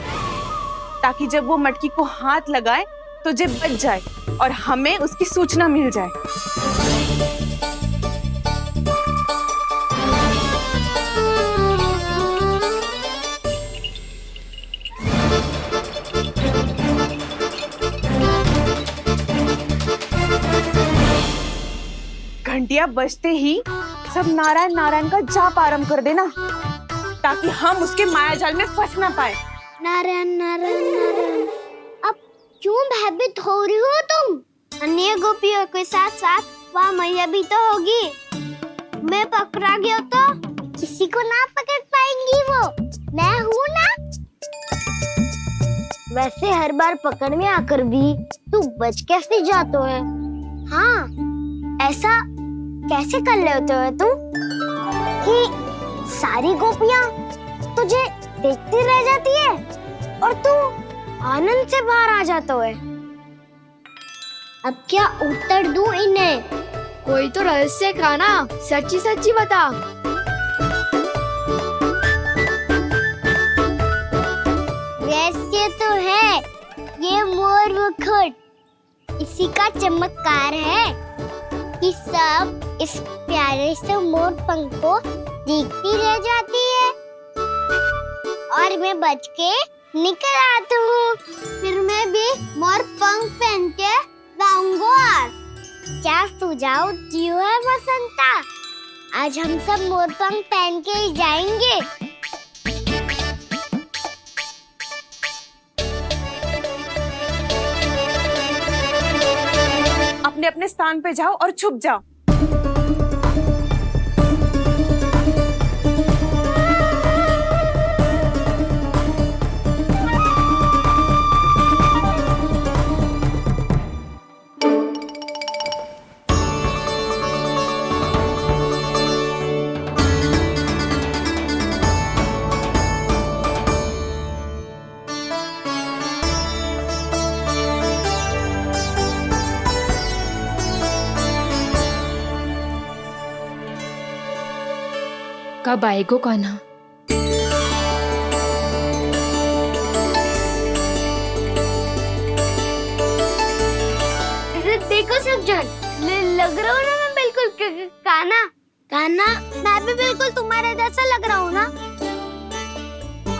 ताकि जब वो मटकी को हाथ लगाए तो जे बच जाए और हमें उसकी सूचना मिल जाए। घंटियां बजते ही सब नारायण नारायण का जाप आरंभ कर देना, ताकि हम उसके मायाजाल में फंस ना पाए। नारायण नारायण नारायण। अब क्यों भयभीत हो रही हो तुम? अन्य गोपियों के साथ साथ वहाँ मैया भी तो होगी। मैं पकड़ा गया तो किसी को ना पकड़ पाएंगी वो। मैं हूँ ना। वैसे हर बार पकड़ में आकर भी तू बच कैसे जातो है? हाँ, ऐसा कैसे कर लेते हो तुम कि सारी गोपियाँ तुझे देखती रह जाती है और तू आनंद से बाहर आ जाता है? अब क्या उत्तर दूं इन्हें? कोई तो रहस्य खाना, सच्ची सच्ची बता। रहस्य तो है, ये मोर मुकुट इसी का चमत्कार है कि सब इस प्यारे से मोर पंख को देखती रह जाती है और मैं बच के निकल आता हूँ। फिर मैं भी मोर पंख पहन के जाऊंगा। क्या सुझाव दियो है वसंता? आज हम सब मोर पंख पहन के ही जाएंगे। अपने अपने स्थान पे जाओ और छुप जाओ। कब आएगो कान्हा? देखो सब जन, लग रहा हूँ ना मैं बिल्कुल कान्हा। कान्हा, मैं भी बिल्कुल तुम्हारे जैसा लग रहा हूँ ना?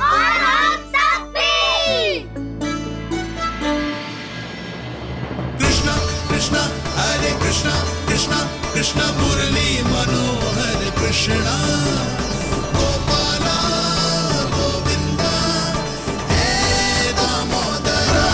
और हम सब भी। कृष्णा कृष्णा हरे कृष्णा कृष्णा कृष्णा मुरली मनोहर कृष्णा गोपाला गोविंदा हे दामोदरा।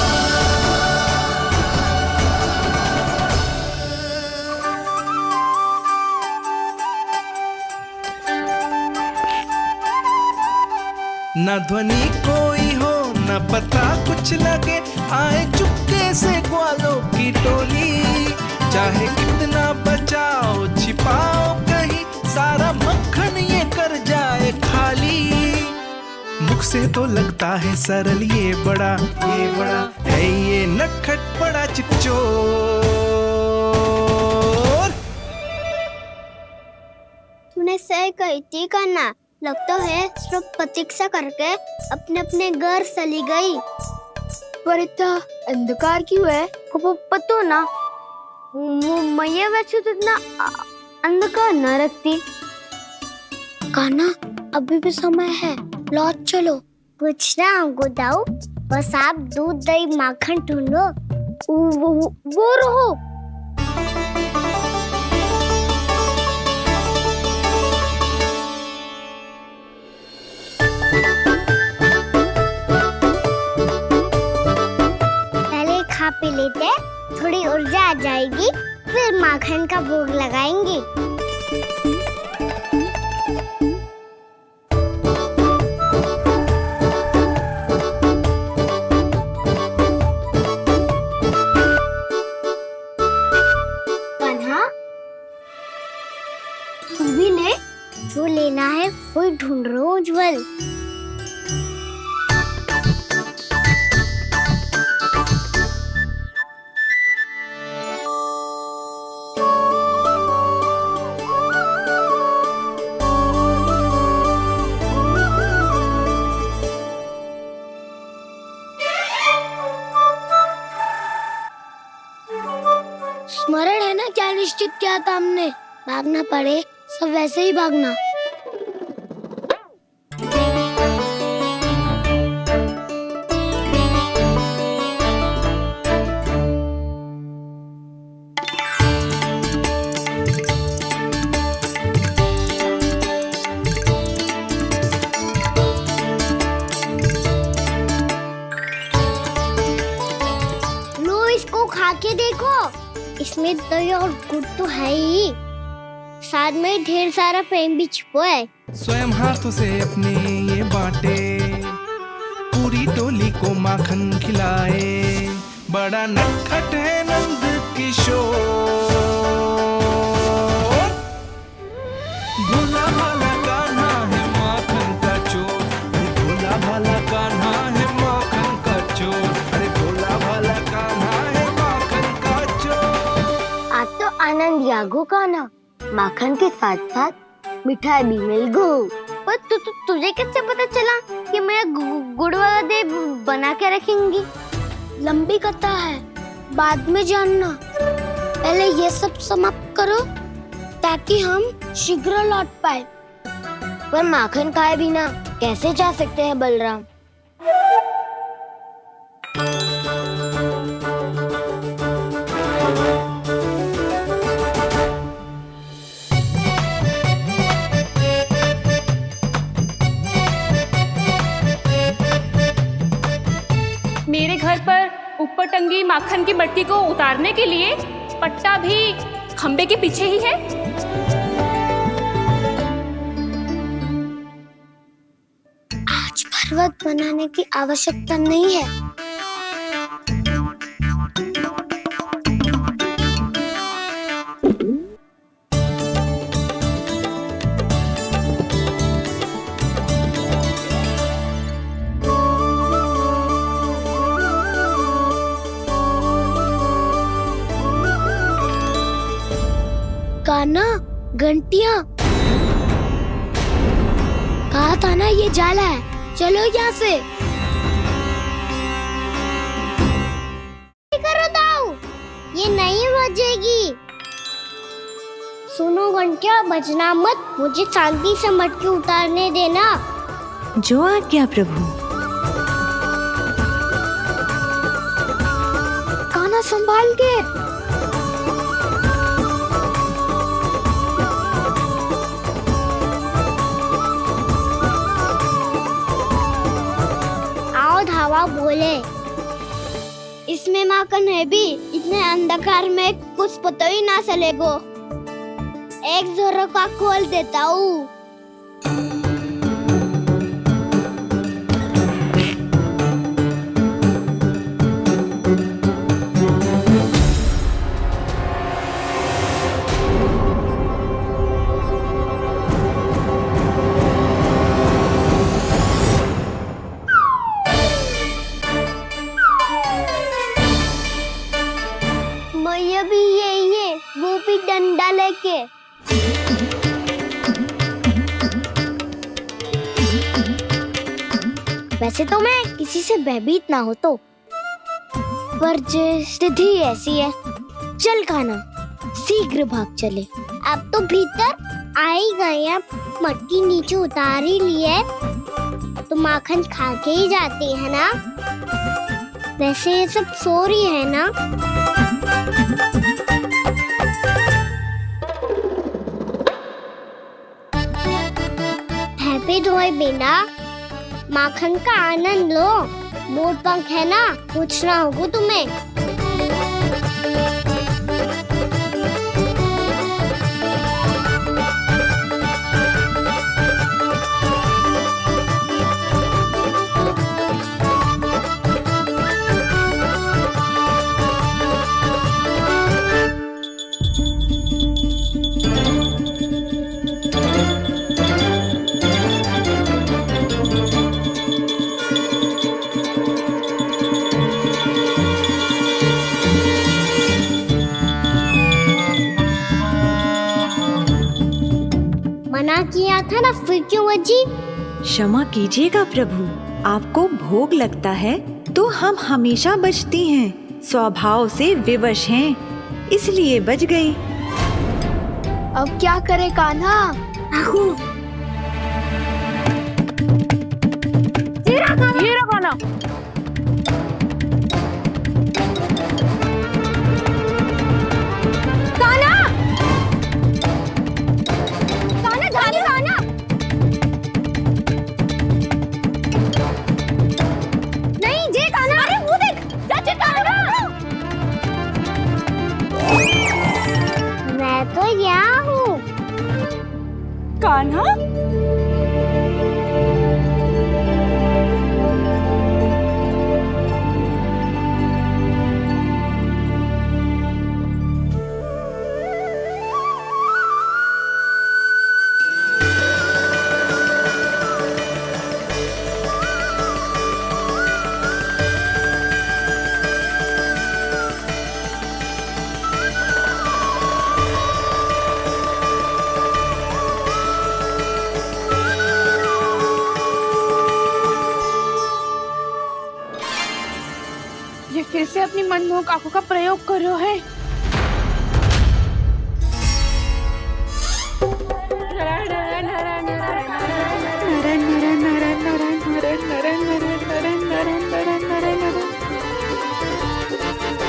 न ध्वनि कोई हो न पता कुछ लगे, आए चुपके से ग्वालों की टोली। चाहे कितना बचाओ छिपाओ कहीं, सारा मक्खन ये कर जाए खाली। मुख से तो लगता है सरल ये बड़ा है ये नटखट बड़ा चिकचोर। तूने सही कही थी कान्हा, लगता है सब प्रतीक्षा करके अपने अपने घर चली गई। पर इतना अंधकार क्यों है? पतो ना, मैया वैसे तो इतना अंधकार न रखती। कान्हा, अभी भी समय है, लौट चलो। कुछ ना हमको दाऊ, बस आप दूध दही माखन ढूंढो। वो रहो। खा पी लेते, थोड़ी ऊर्जा आ जाएगी, फिर माखन का भोग लगाएंगे। कान्हा, तू भी ले, जो लेना है वो ढूंढ रहा हूँ उज्जवल। स्मरण है ना क्या निश्चित किया था हमने? भागना पड़े सब वैसे ही भागना। लो इसको खा के देखो, इसमें दही और गुड़ तो है ही, साथ में ढेर सारा प्रेम भी छुपा है। स्वयं हाथों से अपने ये बांटे, पूरी टोली को माखन खिलाए। बड़ा नटखट है नंद किशोर, भोला भाला कान्हा है माखन का चोर। भोला भाला कान्हा है माखन का चोर। अरे भोला भाला कान्हा है माखन का चोर। आज तो आनंद यागो कान्हा, माखन के साथ साथ मिठाई भी मिल गई। पर तुझे कैसे पता चला कि मैं गुड़ वाला दे बना के रखेंगी? लंबी कथा है, बाद में जानना। पहले ये सब समाप्त करो ताकि हम शीघ्र लौट पाए। पर माखन खाए बिना कैसे जा सकते हैं बलराम? मेरे घर पर ऊपर टंगी माखन की मटकी को उतारने के लिए पट्टा भी खंबे के पीछे ही है। आज पर्वत बनाने की आवश्यकता नहीं है। कान्हा, घंटियां। कहा था ना ये जाला है, चलो यहाँ से। करो दाऊ, ये नहीं बजेगी। सुनो घंटिया, बजना मत, मुझे शांति से मटकी उतारने देना। जो आज्ञा प्रभु। कान्हा संभाल के। आओ धावा बोले, इसमें माखन है भी, इतने अंधकार में कुछ पता ही ना चलेगो। एक जोरों का खोल देता हूँ। मैया भी यही है, वो भी डंडा लेके। वैसे तो मैं किसी से भयभीत ना हो तो, पर स्थिति ऐसी है। चल कान्हा, शीघ्र भाग चले। अब तो भीतर आ ही गए हैं, मटकी नीचे उतार ही लिए, तो माखन खा के ही जाते हैं ना। वैसे ये सब सो रही है ना। हैप्पी धोए बिना माखन का आनंद लो। मोर पंख है ना, पूछना होगा तुम्हें। मना किया था ना, फिर क्यों बजी? क्षमा कीजिएगा प्रभु, आपको भोग लगता है तो हम हमेशा बजती हैं, स्वभाव से विवश हैं, इसलिए बज गई। अब क्या करे कान्हा? ये रखो ना। मैं तो यहाँ हूँ। कान्हा, ये फिर से अपनी मनमोहक आंखों का प्रयोग कर रहे है।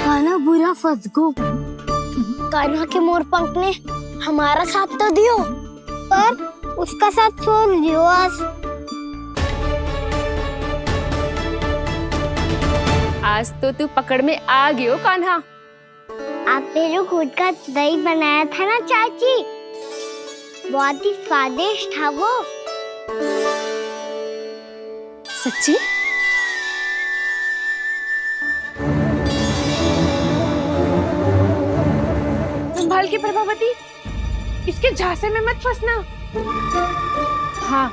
कान्हा बुरा फंस गो। कान्हा के मोर पंख ने हमारा साथ तो दियो, पर उसका साथ छोड़ दियो। आज तो तू पकड़ में आ गई हो कान्हा। आपने जो खुद का दही बनाया था ना चाची, बहुत ही स्वादिष्ट था वो। सच्ची? संभाल के प्रभावती, इसके झांसे में मत फंसना। हाँ,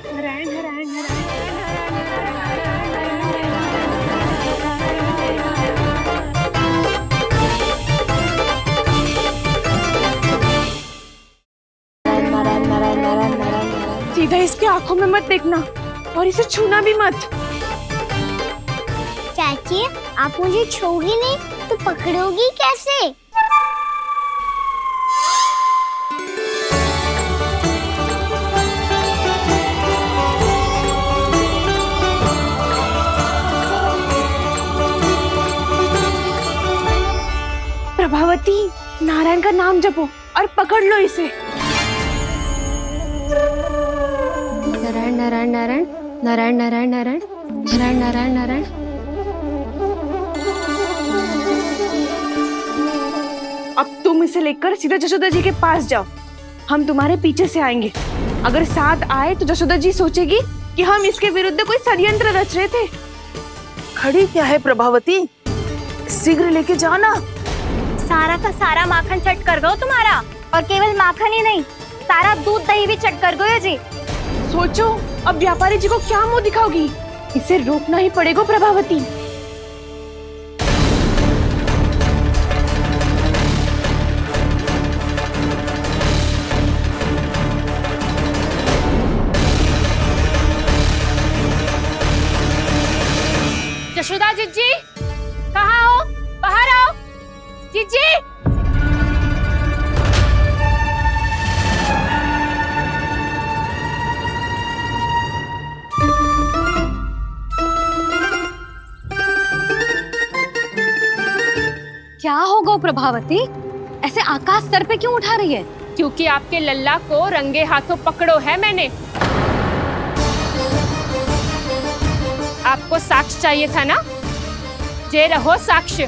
नारायण नारायण नारायण। नारायण नारायण नारायण इसके आंखों में मत देखना और इसे छूना भी मत। चाची, आप मुझे छोगी नहीं तो पकड़ोगी कैसे? प्रभावती, नारायण का नाम जपो और पकड़ लो इसे। नारायण नारायण नारायण नारायण नारायण नारायण नारायण नारायण नारायण। अब तुम इसे लेकर सीधा जशोदा जी के पास जाओ, हम तुम्हारे पीछे से आएंगे। अगर साथ आए तो जशोदा जी सोचेगी कि हम इसके विरुद्ध कोई षड्यंत्र रच रहे थे। खड़ी क्या है प्रभावती, शीघ्र लेके जाना। सारा का सारा माखन चट कर गो तुम्हारा, और केवल माखन ही नहीं, सारा दूध दही भी चट कर गो जी। सोचो अब व्यापारी जी को क्या मुंह दिखाओगी। इसे रोकना ही पड़ेगा प्रभावती। जशोदा जीजी, कहाँ हो? बाहर आओ जीजी। क्या होगा प्रभावती, ऐसे आकाश सर पे क्यों उठा रही है? क्योंकि आपके लल्ला को रंगे हाथों पकड़ो है मैंने। आपको साक्ष्य चाहिए था ना, जे रहो साक्ष्य।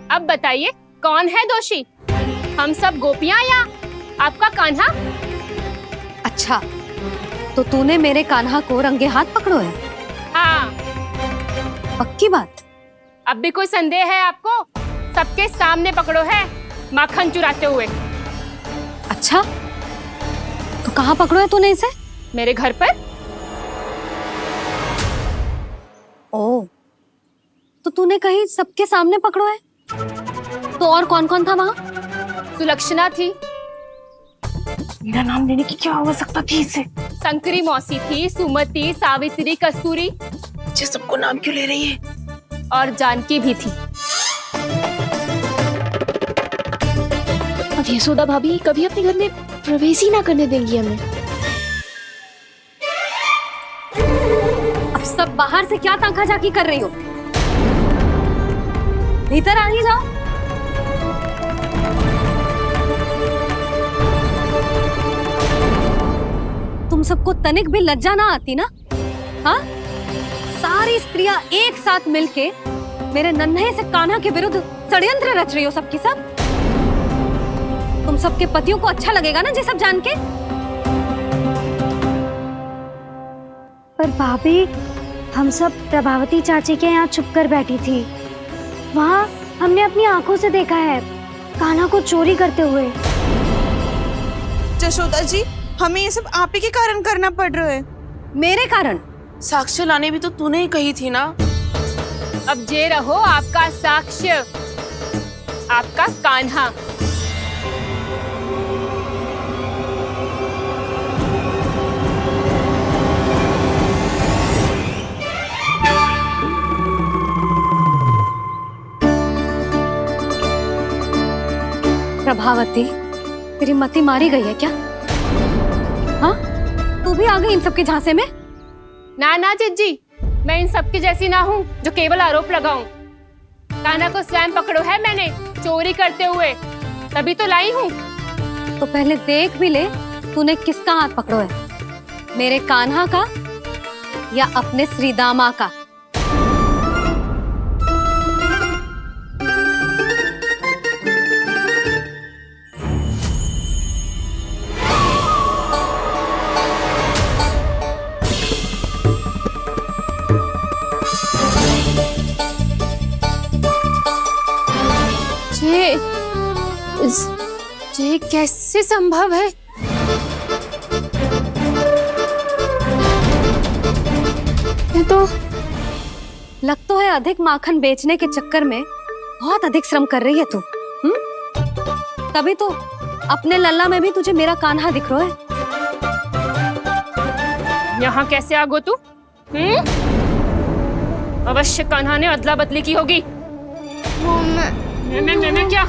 अब बताइए कौन है दोषी, हम सब गोपियां या आपका कान्हा? अच्छा, तो तूने मेरे कान्हा को रंगे हाथ पकड़ो है? हाँ। पक्की बात? अब भी कोई संदेह है आपको? सबके सामने पकड़ो है, माखन चुराते हुए। अच्छा, तो कहाँ पकड़ो है तूने इसे? मेरे घर पर। ओ, तो तूने कहीं सबके सामने पकड़ो है? तो और कौन कौन था वहाँ? सुलक्षणा थी। मेरा नाम लेने की क्या आवश्यकता थी इसे? शंकरी मौसी थी, सुमति, सावित्री, कस्तूरी। ये सबको नाम क्यों ले रही है? और जानकी भी थी। अब यशोदा भाभी कभी अपने घर में प्रवेश ही ना करने देंगी हमें। अब सब बाहर से क्या ताका झाकी कर रही हो? भीतर आ ही जाओ। तुम सबको तनिक भी लज्जा ना आती ना? हाँ? सारी स्त्रियां एक साथ मिलके मेरे नन्हे से कान्हा के विरुद्ध षड्यंत्र रच रही हो सबकी सब। तुम सबके पतियों को अच्छा लगेगा ना ये सब जान के? पर भाभी, हम सब प्रभावती चाची के यहाँ छुप कर बैठी थी। वहाँ हमने अपनी आंखों से देखा है कान्हा को चोरी करते हुए। जशोदा जी, हमें ये सब आप ही के कारण करना पड़ रहा है। मेरे कारण? साक्ष्य लाने भी तो तूने ही कही थी ना। अब जे रहो आपका साक्ष्य, आपका कान्हा। प्रभावती, तेरी मति मारी गई है क्या? हाँ? तू भी आ गई इन सबके झांसे में? ना ना जीजी, मैं इन सबकी जैसी ना हूँ जो केवल आरोप लगाऊं। कान्हा को स्वयं पकड़ो है मैंने चोरी करते हुए, तभी तो लाई हूँ। तो पहले देख भी ले तूने किसका हाथ पकड़ो है, मेरे कान्हा का या अपने श्रीदामा का? ये कैसे संभव है? लग तो है अधिक माखन बेचने के चक्कर में बहुत अधिक श्रम कर रही है तू। तभी तो अपने लल्ला में भी तुझे मेरा कान्हा दिख रहा है। यहाँ कैसे आ गो तू? अवश्य कान्हा ने अदला बदली की होगी। मैं क्या?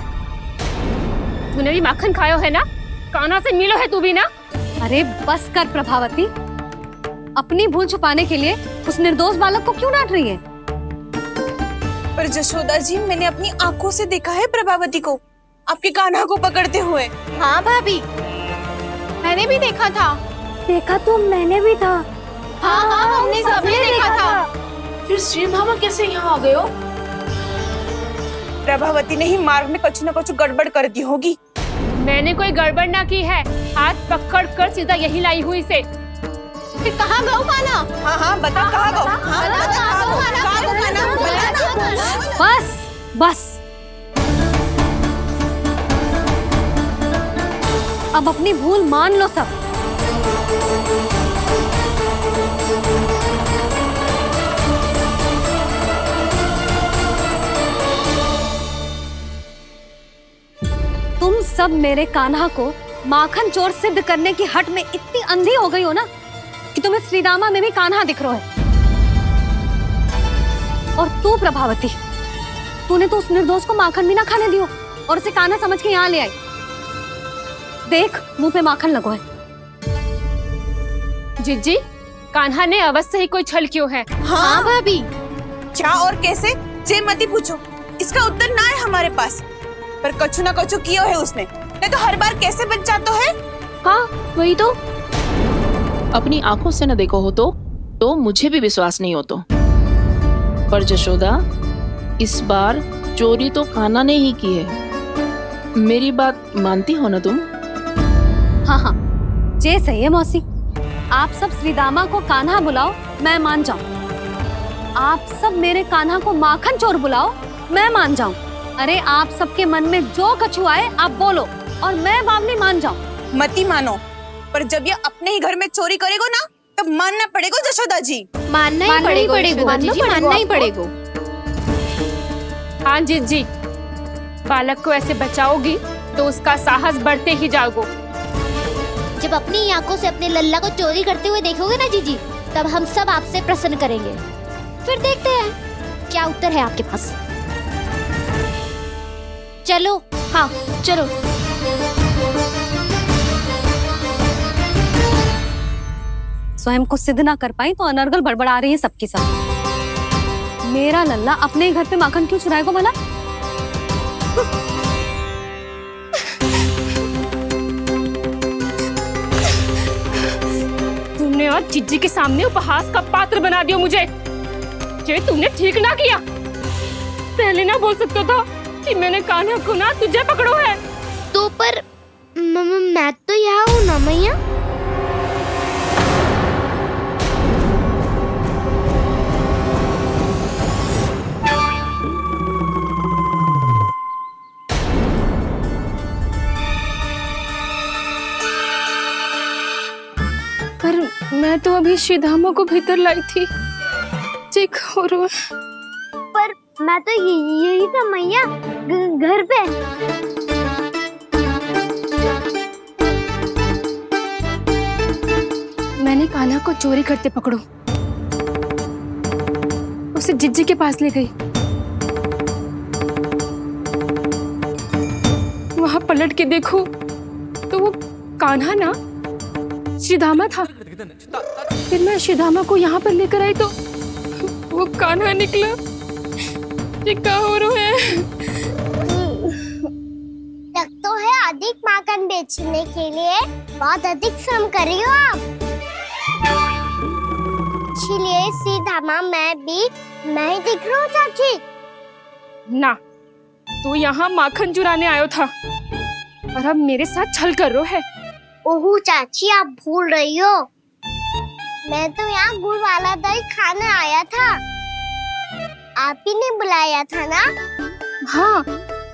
तूने भी माखन खायो है ना? कान्हा से मिलो है तू भी ना? अरे बस कर प्रभावती, अपनी भूल छुपाने के लिए उस निर्दोष बालक को क्यों डांट रही है? पर जशोदा जी, मैंने अपनी आंखों से देखा है प्रभावती को आपके कान्हा को पकड़ते हुए। हाँ भाभी, मैंने भी देखा था। देखा तो मैंने भी था। हाँ हाँ, हमने सबने देखा था। फिर श्रीधामा कैसे यहाँ आ गए हो? प्रभावती ने ही मार्ग में कुछ न कुछ गड़बड़ कर दी होगी। मैंने कोई गड़बड़ ना की है, हाथ पकड़ कर सीधा यही लाई हुई से। फिर कहाँ गौ कान्हा? हाँ हाँ बता, कहाँ गौ? हाँ बता, कहाँ गौ कान्हा? बस बस, अब अपनी भूल मान लो सब। तुम सब मेरे कान्हा को माखन चोर सिद्ध करने की हट में इतनी अंधी हो गई हो ना कि तुम्हें श्रीदामा में भी कान्हा दिख रहा है। और तू प्रभावती, तूने तो उस निर्दोष को माखन भी ना खाने दियो और उसे कान्हा समझ के यहाँ ले आई। देख, मुंह पे माखन लगो है। जिज्जी, कान्हा ने अवश्य ही कोई छल क्यों है? हाँ भाभी, क्या और कैसे? जे मती पूछो, इसका उत्तर ना है हमारे पास। पर कछु ना कछु किया है उसने, नहीं तो हर बार कैसे बच जाता है। हाँ वही तो, अपनी आंखों से न देखो हो तो मुझे भी विश्वास नहीं हो तो। पर जशोदा, इस बार चोरी तो कान्हा ने ही की है। मेरी बात मानती हो ना तुम? हाँ हाँ, जे सही है मौसी। आप सब श्रीदामा को कान्हा बुलाओ, मैं मान जाऊं। आप सब मेरे कान्हा को माखन चोर बुलाओ, मैं मान जाऊं। अरे आप सबके मन में जो कछु आए आप बोलो और मैं बावली मान जाऊं। मती मानो, पर जब ये अपने ही घर में चोरी करेगो ना, तब मानना पड़ेगा जशोदा जी। मानना ही पड़ेगा, मानना ही पड़ेगा। हाँ जिज्जी, बालक को ऐसे बचाओगी तो उसका साहस बढ़ते ही जाओगे। जब अपनी आंखों से अपने लल्ला को चोरी करते हुए देखोगे ना जीजी, तब हम सब आपसे प्रसन्न करेंगे। फिर देखते हैं क्या उत्तर है आपके पास। चलो। हाँ चलो। स्वयं को सिद्ध ना कर पाई तो अनर्गल बड़बड़ा रही है सबकी सब। मेरा लल्ला अपने ही घर पे माखन क्यों चुराएगा भला? तुमने आज जिज्जी के सामने उपहास का पात्र बना दिया मुझे। ये तुमने ठीक ना किया। पहले ना बोल सकता था कि मैंने कान्हा को ना तुझे पकड़ो है। तो पर मैं तो यहाँ हूँ ना मैया। पर मैं तो अभी श्रीधामा को भीतर लाई थी। चेक हो रहा है। पर मैं तो यही था मैया, घर पे। मैंने कान्हा को चोरी करते पकड़ो, उसे जिज्जी के पास ले गई। वहां पलट के देखो तो वो कान्हा ना श्रीधामा था। फिर मैं श्रीधामा को यहाँ पर लेकर आई तो वो कान्हा निकला। ये क्या हो रहा है? लग तो है अधिक माखन बेचने के लिए बहुत अधिक श्रम कर रही हो आप। इसलिए सीधामा मैं ही दिख रहा हूँ चाची। ना, तू यहाँ माखन चुराने आयो था और अब मेरे साथ छल कर रो है। ओह चाची, आप भूल रही हो, मैं तो यहाँ गुड़ वाला दही खाने आया था। आप ही ने बुलाया था ना? हाँ,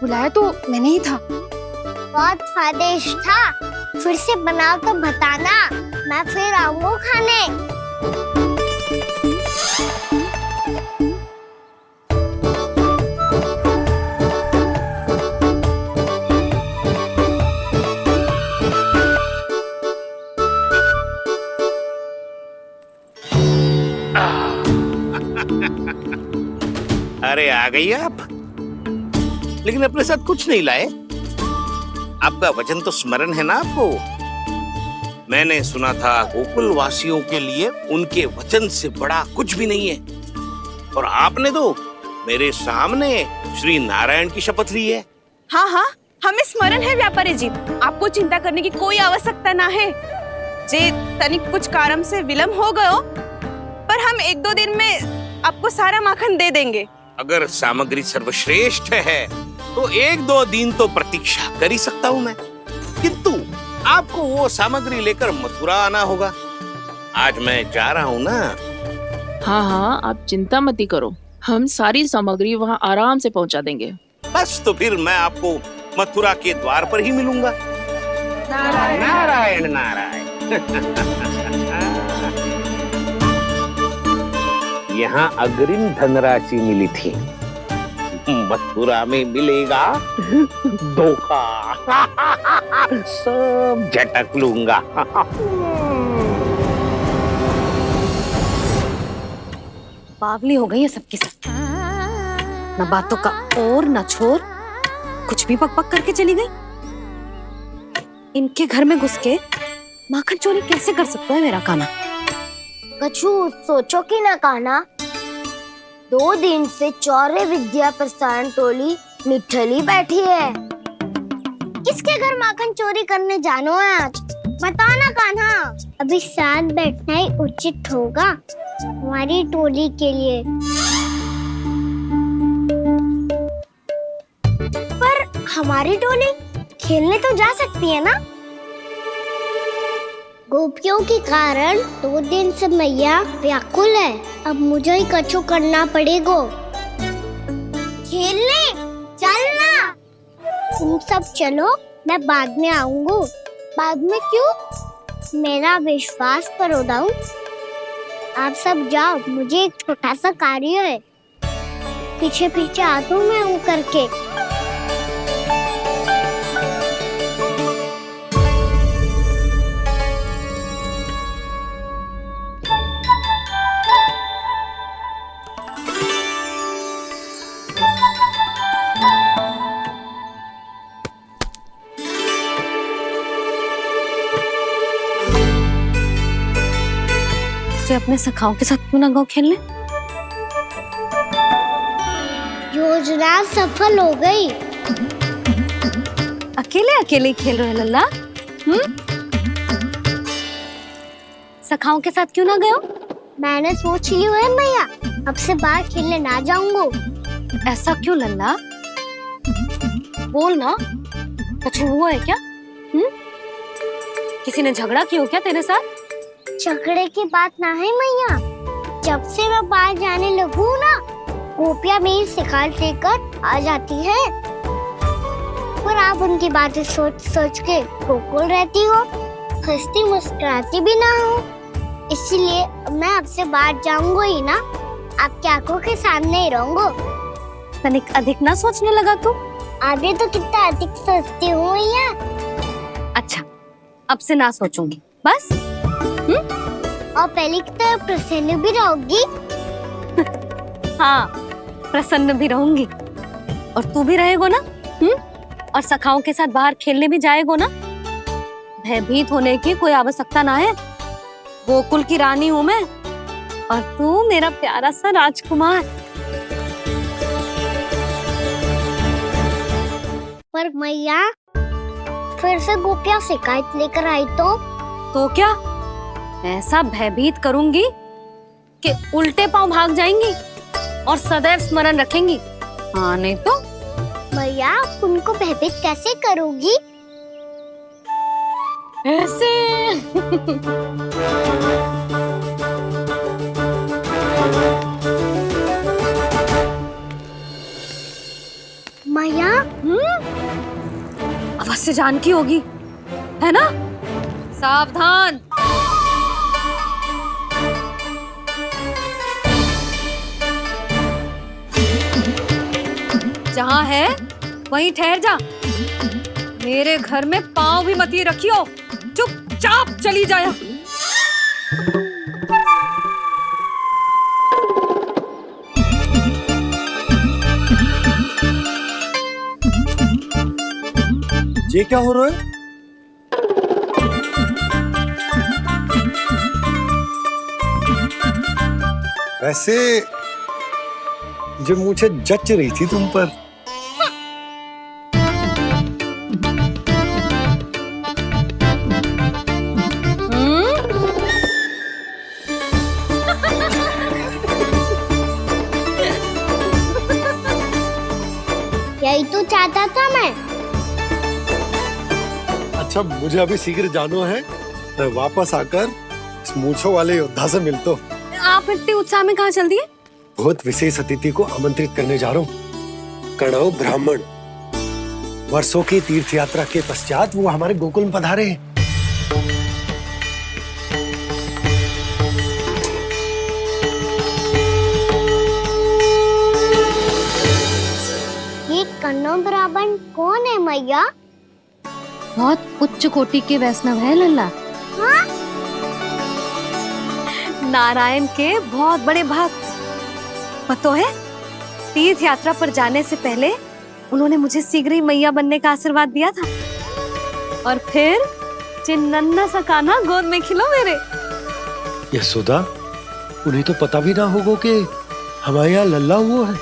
बुलाया तो मैंने ही था। बहुत स्वादिष्ट था। फिर से बनाओ तो बताना, मैं फिर आऊंगा खाने। अरे आ गई आप, लेकिन अपने साथ कुछ नहीं लाए। आपका वचन तो स्मरण है ना आपको? मैंने सुना था गोकुल वासियों के लिए उनके वचन से बड़ा कुछ भी नहीं है, और आपने तो मेरे सामने श्री नारायण की शपथ ली है। हाँ हाँ, हमें स्मरण है व्यापारी जी, आपको चिंता करने की कोई आवश्यकता ना है। जे तनिक कुछ कारण से विलंब हो गयो, पर हम 1-2 दिन में आपको सारा माखन दे देंगे। अगर सामग्री सर्वश्रेष्ठ है तो 1-2 दिन तो प्रतीक्षा कर ही सकता हूँ मैं, किंतु आपको वो सामग्री लेकर मथुरा आना होगा। आज मैं जा रहा हूँ ना। हाँ हाँ, आप चिंता मत करो, हम सारी सामग्री वहाँ आराम से पहुँचा देंगे। बस तो फिर मैं आपको मथुरा के द्वार पर ही मिलूंगा। नारायण नारायण। यहाँ अग्रिम धनराशि मिली थी, मथुरा में मिलेगा धोखा। सब झटक लूंगा। बावली हो गई है सबकी सब, न बातों का और न छोर, कुछ भी पक पक करके चली गई। इनके घर में घुस के माखन चोरी कैसे कर सकता है मेरा कान्हा? कछु सोचो कि ना कान्हा, 2 दिन से चौर्य विद्या प्रसारण टोली निठली बैठी है। किसके घर माखन चोरी करने जानो है आज? बता ना कान्हा। अभी साथ बैठना ही उचित होगा हमारी टोली के लिए। पर हमारी टोली खेलने तो जा सकती है ना? गोपियों के कारण 2 दिन से मैया व्याकुल है, अब मुझे ही कछु करना पड़ेगा। खेलने चलना। तुम सब चलो, मैं बाद में आऊंगा। बाद में क्यों? मेरा विश्वास करो दाऊ। आप सब जाओ, मुझे एक छोटा सा कार्य है। पीछे पीछे आता हूँ मैं करके। अपने सखाओं के साथ क्यों ना गाँव खेलने? योजना सफल हो गई। अकेले अकेले खेल रहे लल्ला? सखाओं के साथ क्यों ना गए? मैंने सोच लिया है मैया, अब से बाहर खेलने ना जाऊंगा। ऐसा क्यों लल्ला? बोल ना, कुछ हुआ है क्या? किसी ने झगड़ा किया हो क्या तेरे साथ? झगड़े की बात ना है मैया, जब से मैं बाहर जाने लगू ना, गोपियां मेरी शिकार लेकर आ जाती है। पर आप उनकी बातें सोच सोच के गोकुल रहती हो, हंसती मुस्कुराती भी ना हो। इसलिए मैं आपसे बाहर जाऊंगा ही ना, आपकी आंखों के सामने ही रहूंगा। तनिक अधिक ना सोचने लगा तू? आगे तो कितना अधिक सोचती हूँ मैया। अच्छा, अब से ना सोचूंगी बस। और पहले की तरह प्रसन्न भी रहोगी? हाँ, प्रसन्न भी रहूंगी। और तू भी रहेगा ना? और सखाओं के साथ बाहर खेलने भी जाएगा ना? भयभीत होने की कोई आवश्यकता ना है। गोकुल की रानी हूँ मैं, और तू मेरा प्यारा सा राजकुमार। पर मैया, फिर से गोपियां शिकायत लेकर आई तो क्या? ऐसा भयभीत करूंगी कि उल्टे पांव भाग जाएंगी और सदैव स्मरण रखेंगी। हाँ नहीं तो? मैया, उनको भयभीत कैसे करोगी? ऐसे। मैया, अवश्य जानकी होगी, है ना? सावधान। जहाँ है वहीं ठहर जा। मेरे घर में पाँव भी मत ही रखियो, चुपचाप चली जाया। ये क्या हो रहा है? वैसे जो मुझे जच रही थी तुम पर। यही तो चाहता था मैं। अच्छा मुझे अभी शीघ्र जाना है, मैं वापस आकर इस मूंछों वाले योद्धा से मिलता हूँ। आप इतने उत्साह में कहाँ चल दिए? बहुत विशेष अतिथि को आमंत्रित करने जा रहा हूँ। कणव ब्राह्मण वर्षों की तीर्थ यात्रा के पश्चात वो हमारे गोकुल में पधारे हैं। ये कणव ब्राह्मण कौन है मैया? बहुत उच्च कोटि के वैष्णव है लल्ला। हाँ? नारायण के बहुत बड़े भक्त। पता है, तीर्थ यात्रा पर जाने से पहले उन्होंने मुझे शीघ्र ही मैया बनने का आशीर्वाद दिया था, और फिर चिन्नन्ना सा कान्हा गोद में खिलो मेरे। यशोदा, उन्हें तो पता भी ना होगा कि हमारे यहाँ लल्ला हुआ है।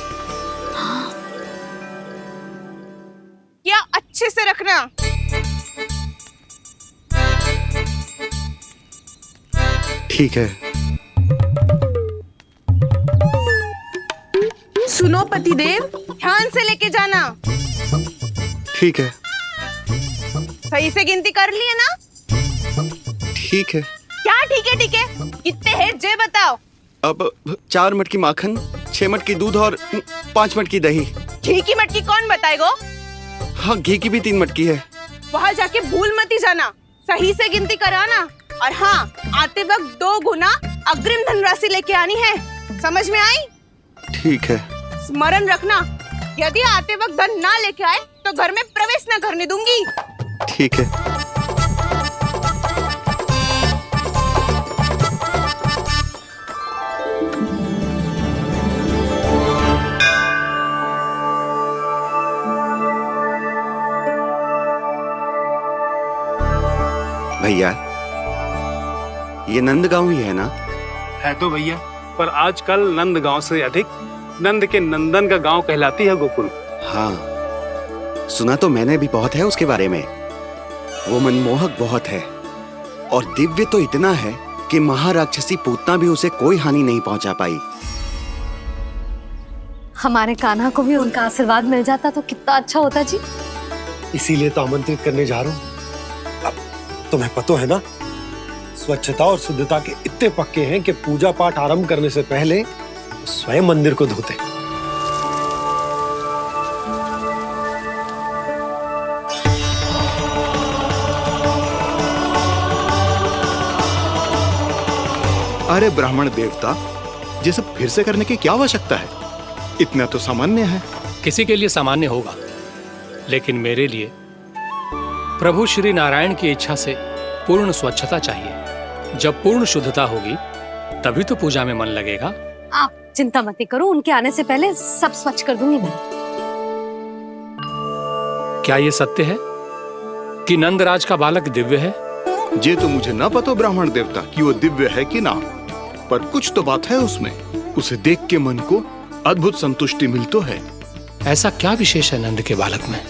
क्या अच्छे से रखना। ठीक है। सुनो पतिदेव, ध्यान से लेके जाना। ठीक है। सही से गिनती कर लिए ना? ठीक है। क्या ठीक है ठीक है? कितने हैं जे बताओ। अब 4 मटकी माखन, 6 मटकी दूध और 5 मटकी दही। घी की मटकी कौन बताएगा? हाँ, घी की भी 3 मटकी है। वहाँ जाके भूल मती जाना, सही से गिनती कराना। और हाँ, आते वक्त 2 गुना अग्रिम धनराशि लेके आनी है। समझ में आई? ठीक है। स्मरण रखना, यदि आते वक्त धन ना लेके आए तो घर में प्रवेश न करने दूंगी। ठीक है। भैया, ये नंदगांव ही है ना? है तो भैया, पर आजकल नंदगांव से अधिक नंद के नंदन का गांव कहलाती है गोकुल। हाँ, सुना तो मैंने भी बहुत है उसके बारे में। वो मनमोहक बहुत है और दिव्य तो इतना है कि महाराक्षसी पूतना भी उसे कोई हानि नहीं पहुंचा पाई। हमारे कान्हा को भी उनका आशीर्वाद मिल जाता तो कितना अच्छा होता जी। इसीलिए तो आमंत्रित करने जा रहा हूँ। अब तुम्हें पता है ना, स्वच्छता और शुद्धता के इतने पक्के हैं कि पूजा पाठ आरंभ करने से पहले स्वयं मंदिर को धोते। अरे ब्राह्मण देवता, ये सब फिर से करने की क्या आवश्यकता है? इतना तो सामान्य है। किसी के लिए सामान्य होगा, लेकिन मेरे लिए प्रभु श्री नारायण की इच्छा से पूर्ण स्वच्छता चाहिए। जब पूर्ण शुद्धता होगी तभी तो पूजा में मन लगेगा। आप चिंता मत करो, उनके आने से पहले सब स्वच्छ कर दूंगी मैं। क्या ये सत्य है कि नंदराज का बालक दिव्य है? ये तो मुझे ना पता ब्राह्मण देवता कि वो दिव्य है कि ना, पर कुछ तो बात है उसमें। उसे देख के मन को अद्भुत संतुष्टि मिल तो है। ऐसा क्या विशेष है नंद के बालक में?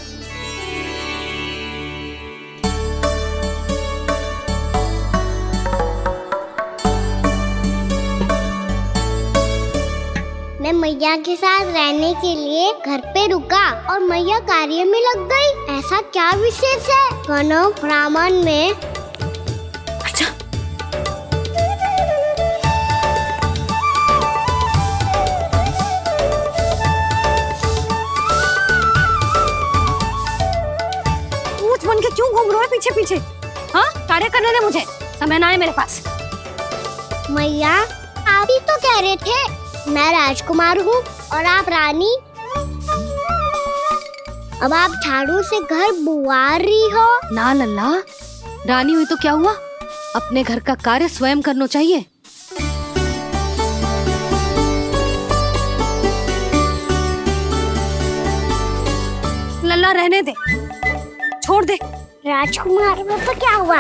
मैं मैया के साथ रहने के लिए घर पे रुका और मैया कार्य में लग गई। ऐसा क्या विशेष है कणव ब्राह्मण में? अच्छा, ऊंच बन के क्यों घूम रहे हो पीछे पीछे? हाँ, कार्य करने दे मुझे, समय ना है मेरे पास। मैया, आप ही तो कह रहे थे मैं राजकुमार हूँ और आप रानी। अब आप झाड़ू से घर बुआर रही हो। ना लल्ला, रानी हुई तो क्या हुआ, अपने घर का कार्य स्वयं करना चाहिए। लल्ला रहने दे, छोड़ दे। राजकुमार में तो क्या हुआ?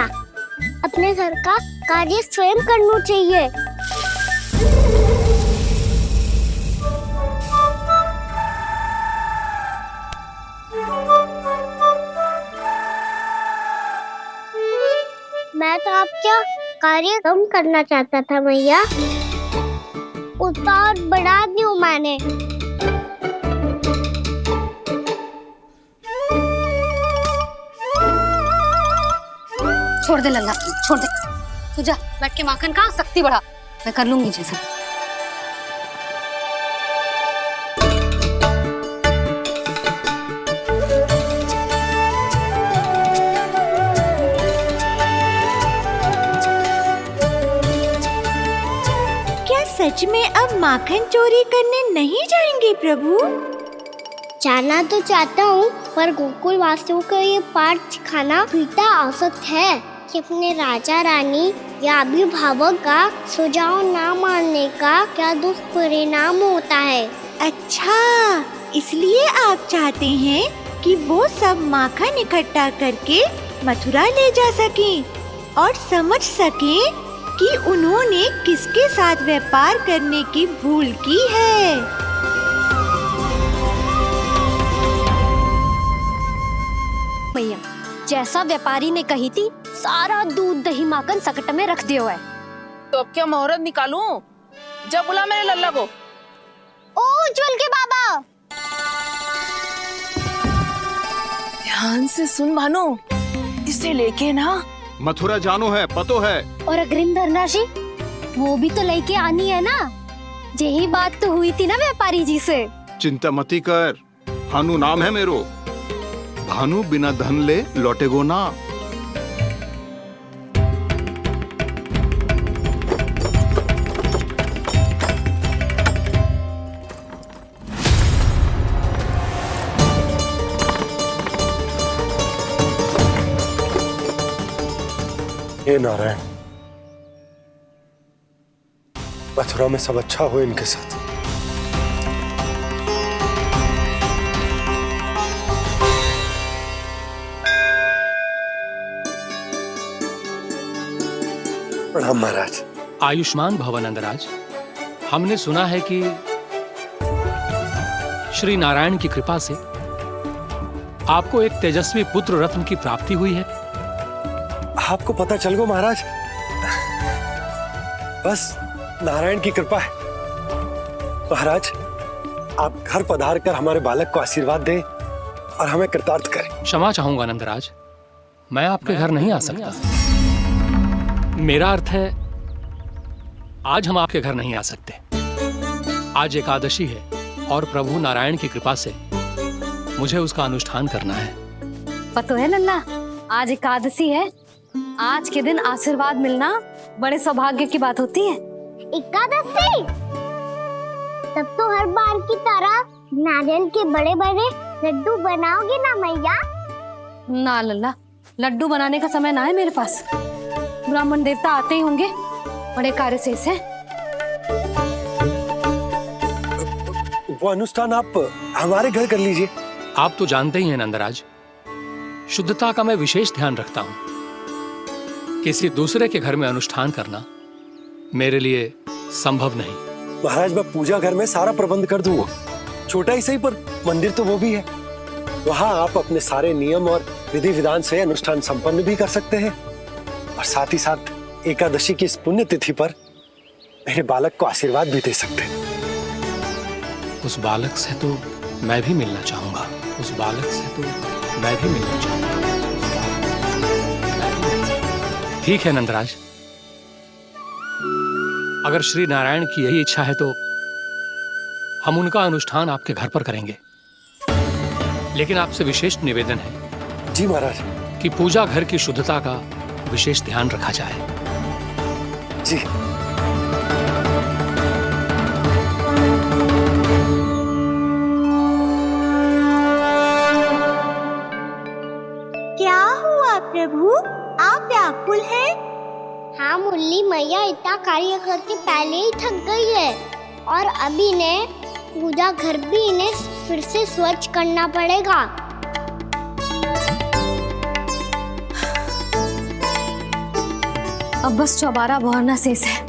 अपने घर का कार्य स्वयं करना चाहिए। मैं तो आपका कार्य कम करना चाहता था मैया, उतना और बढ़ा दूं मैंने। छोड़ दे लल्ला, छोड़ दे। तू जा बैठ के माखन खा, शक्ति बढ़ा, मैं कर लूंगी जैसा। क्या सच में अब माखन चोरी करने नहीं जाएंगे प्रभु? जाना तो चाहता हूँ, पर गोकुल वासियों को ये पाठ सिखाना पिता आवश्यक है कि अपने राजा रानी या अभिभावक का सुझाव ना मानने का क्या दुष्परिणाम होता है। अच्छा, इसलिए आप चाहते हैं कि वो सब माखन इकट्ठा करके मथुरा ले जा सकें और समझ सकें कि उन्होंने किसके साथ व्यापार करने की भूल की है। भैया, जैसा व्यापारी ने कही थी, सारा दूध दही माखन सकट में रख दियो है। तो अब क्या मुहूर्त निकालूं? जब बुला मेरे लल्ला को। ओ उज्जवल के बाबा, ध्यान से सुन भानु, इसे लेके ना मथुरा जानो है, पतो है। और अग्रिम धनराशि वो भी तो लेके आनी है ना। यही बात तो हुई थी ना व्यापारी जी से। चिंता मती कर, भानु नाम है मेरो। भानु बिना धन ले लौटेगो ना। हे नारायण, मथुरा में सब अच्छा हो इनके साथ। प्रणाम महाराज। आयुष्मान भव नंदराज। हमने सुना है कि श्री नारायण की कृपा से आपको एक तेजस्वी पुत्र रत्न की प्राप्ति हुई है। आपको पता चल गो महाराज, बस नारायण की कृपा है। महाराज, आप घर पधार कर हमारे बालक को आशीर्वाद दें और हमें कृतार्थ करें। क्षमा चाहूंगा नंदराज, मैं आपके घर नहीं आ सकता। मेरा अर्थ है, आज हम आपके घर नहीं आ सकते। आज एकादशी है और प्रभु नारायण की कृपा से मुझे उसका अनुष्ठान करना है। पतो है लल्ला, आज एकादशी है। आज के दिन आशीर्वाद मिलना बड़े सौभाग्य की बात होती है। एकादशी? तब तो हर बार की तरह नारियल के बड़े बड़े लड्डू बनाओगे ना मैया? ना लल्ला, लड्डू बनाने का समय ना है मेरे पास। ब्राह्मण देवता आते ही होंगे, बड़े कार्य शेष है। वो अनुष्ठान आप हमारे घर कर लीजिए। आप तो जानते ही हैं नंदराज, शुद्धता का मैं विशेष ध्यान रखता हूं। किसी दूसरे के घर में अनुष्ठान करना मेरे लिए संभव नहीं। महाराज, मैं पूजा घर में सारा प्रबंध कर दूंगा। छोटा ही सही, पर मंदिर तो वो भी है। वहां आप अपने सारे नियम और विधि विधान से अनुष्ठान संपन्न भी कर सकते हैं और साथ ही साथ एकादशी की इस पुण्य तिथि पर मेरे बालक को आशीर्वाद भी दे सकते हैं। उस बालक से तो मैं भी मिलना चाहूंगा। उस बालक से तो मैं भी मिलना चाहूंगा। ठीक है नंदराज, अगर श्री नारायण की यही इच्छा है तो हम उनका अनुष्ठान आपके घर पर करेंगे। लेकिन आपसे विशेष निवेदन है। जी महाराज। कि पूजा घर की शुद्धता का विशेष ध्यान रखा जाए। जी। क्या हुआ प्रभु, आप व्याकुल हैं? हाँ मुरली मैया इतना कार्य करके पहले ही थक गई है और अभी ने पूजा घर भी इन्हें फिर से स्वच्छ करना पड़ेगा। अब बस चौबारा बहरना शेष है।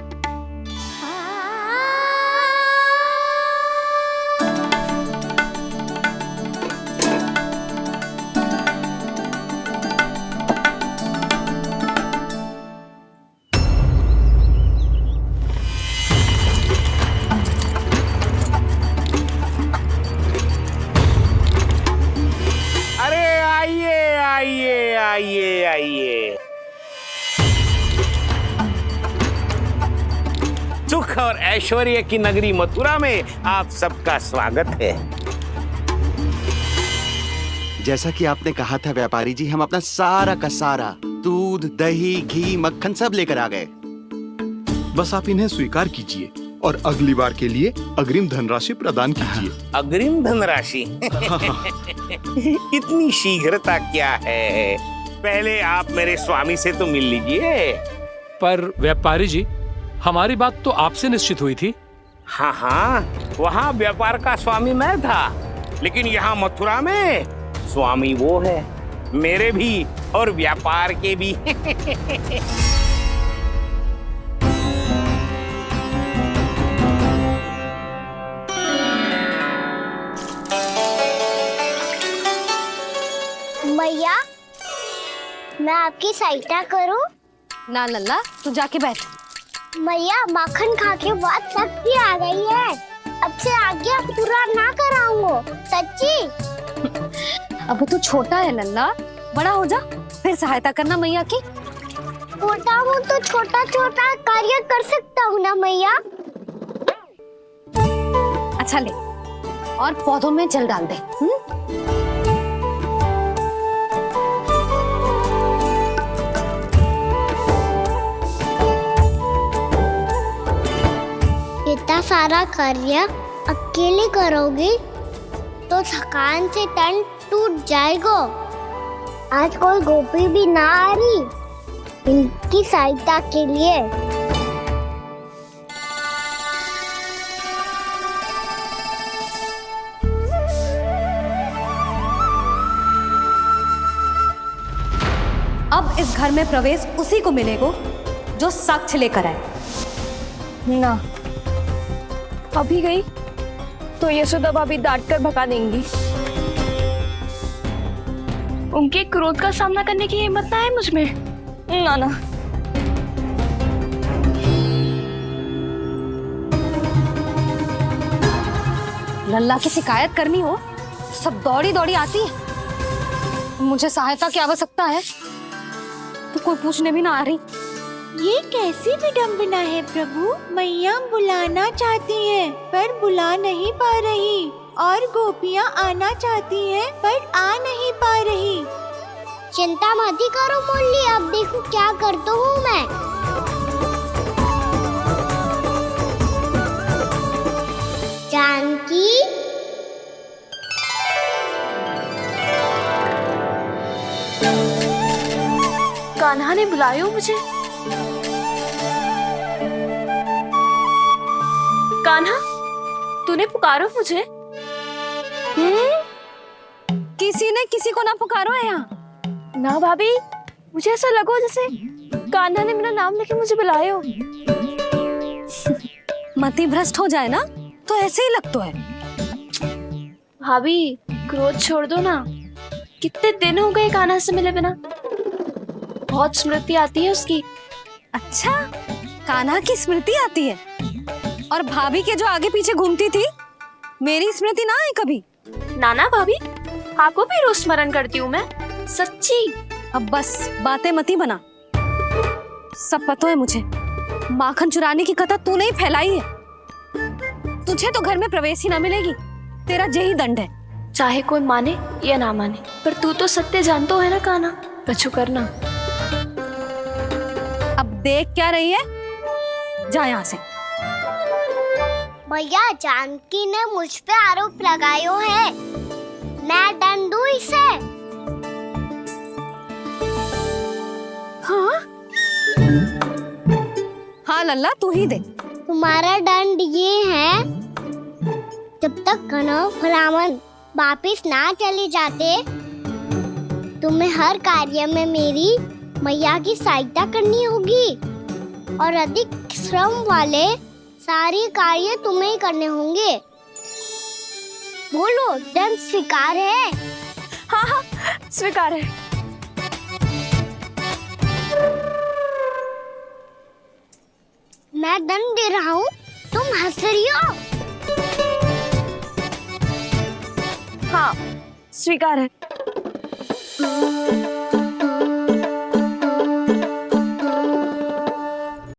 आइए। सुख और ऐश्वर्य की नगरी मथुरा में आप सबका स्वागत है। जैसा कि आपने कहा था व्यापारी जी, हम अपना सारा का सारा दूध, दही, घी, मक्खन सब लेकर आ गए। बस आप इन्हें स्वीकार कीजिए और अगली बार के लिए अग्रिम धनराशि प्रदान कीजिए। अग्रिम धनराशि? इतनी शीघ्रता क्या है? पहले आप मेरे स्वामी से तो मिल लीजिए। पर व्यापारी जी, हमारी बात तो आपसे निश्चित हुई थी। हाँ हाँ, वहाँ व्यापार का स्वामी मैं था, लेकिन यहाँ मथुरा में स्वामी वो है, मेरे भी और व्यापार के भी। भैया, मैं आपकी सहायता करूं? ना लल्ला, तू जाके बैठ। भैया, माखन खा के बात शक्ति आ गई है। अब से आगे पूरा ना कराऊंगा, सच्ची। अब तू छोटा है लल्ला, बड़ा हो जा फिर सहायता करना मैया की। छोटा हूँ तो छोटा छोटा कार्य कर सकता हूँ ना मैया। अच्छा ले, और पौधों में जल डाल दे। इतना सारा कार्य अकेले करोगी तो थकान से तन टूट जाएगा। आज कोई गोपी भी ना आ रही इनकी सहायता के लिए। अब इस घर में प्रवेश उसी को मिलेगा जो साक्ष्य लेकर आए। ना, अभी गई तो यशोदा भाभी डांट कर भगा देंगी। उनके क्रोध का सामना करने की हिम्मत ना है मुझ में। ना ना। लल्ला की शिकायत करनी हो सब दौड़ी दौड़ी आती है। मुझे सहायता की आवश्यकता है तो कोई पूछने भी ना आ रही। ये कैसी विडंबना है प्रभु। मैया बुलाना चाहती हैं पर बुला नहीं पा रही, और गोपियाँ आना चाहती हैं पर आ नहीं पा रही। चिंता मत करो मुरली, अब देखो क्या करता हूँ मैं। जानकी, कान्हा ने बुलाया मुझे। कान्हा, तूने पुकारो मुझे। किसी ने किसी को ना पुकारो है यहाँ। ना भाभी, मुझे ऐसा लगो जैसे कान्हा ने मेरा नाम लेके मुझे बुलायो। मति भ्रष्ट हो जाए ना तो ऐसे ही लगता है। भाभी, क्रोध छोड़ दो ना। कितने दिन हो गए कान्हा से मिले बिना। बहुत स्मृति आती है उसकी। अच्छा, कान्हा की स्मृति आती है? और भाभी के जो आगे पीछे घूमती थी, मेरी स्मृति ना है कभी? नाना भाभी, आपको भी रोज स्मरण करती हूँ मैं, सच्ची। अब बस बातें मत ही बना। सब पता है मुझे। माखन चुराने की कथा तूने ही फैलाई है। तुझे तो घर में प्रवेश ही ना मिलेगी। तेरा यही दंड है। चाहे कोई माने या ना माने, पर तू तो सत्य जानतो है ना कान्हा। कछु करना। अब देख क्या रही है, जा यहाँ से। भैया, जानकी ने मुझ पे आरोप लगायो है, मैं दंड दूं इसे। हाँ हाँ लल्ला, तू ही दे। तुम्हारा दंड ये है, जब तक कनव ब्राह्मण वापिस ना चले जाते, तुम्हें हर कार्य में मेरी मैया की सहायता करनी होगी। और अधिक श्रम वाले सारी कार्य तुम्हें ही करने होंगे। बोलो, दंड स्वीकार है? हाँ हाँ, स्वीकार है। मैं दंड दे रहा हूँ, तुम हंस रही हो? हाँ, स्वीकार है।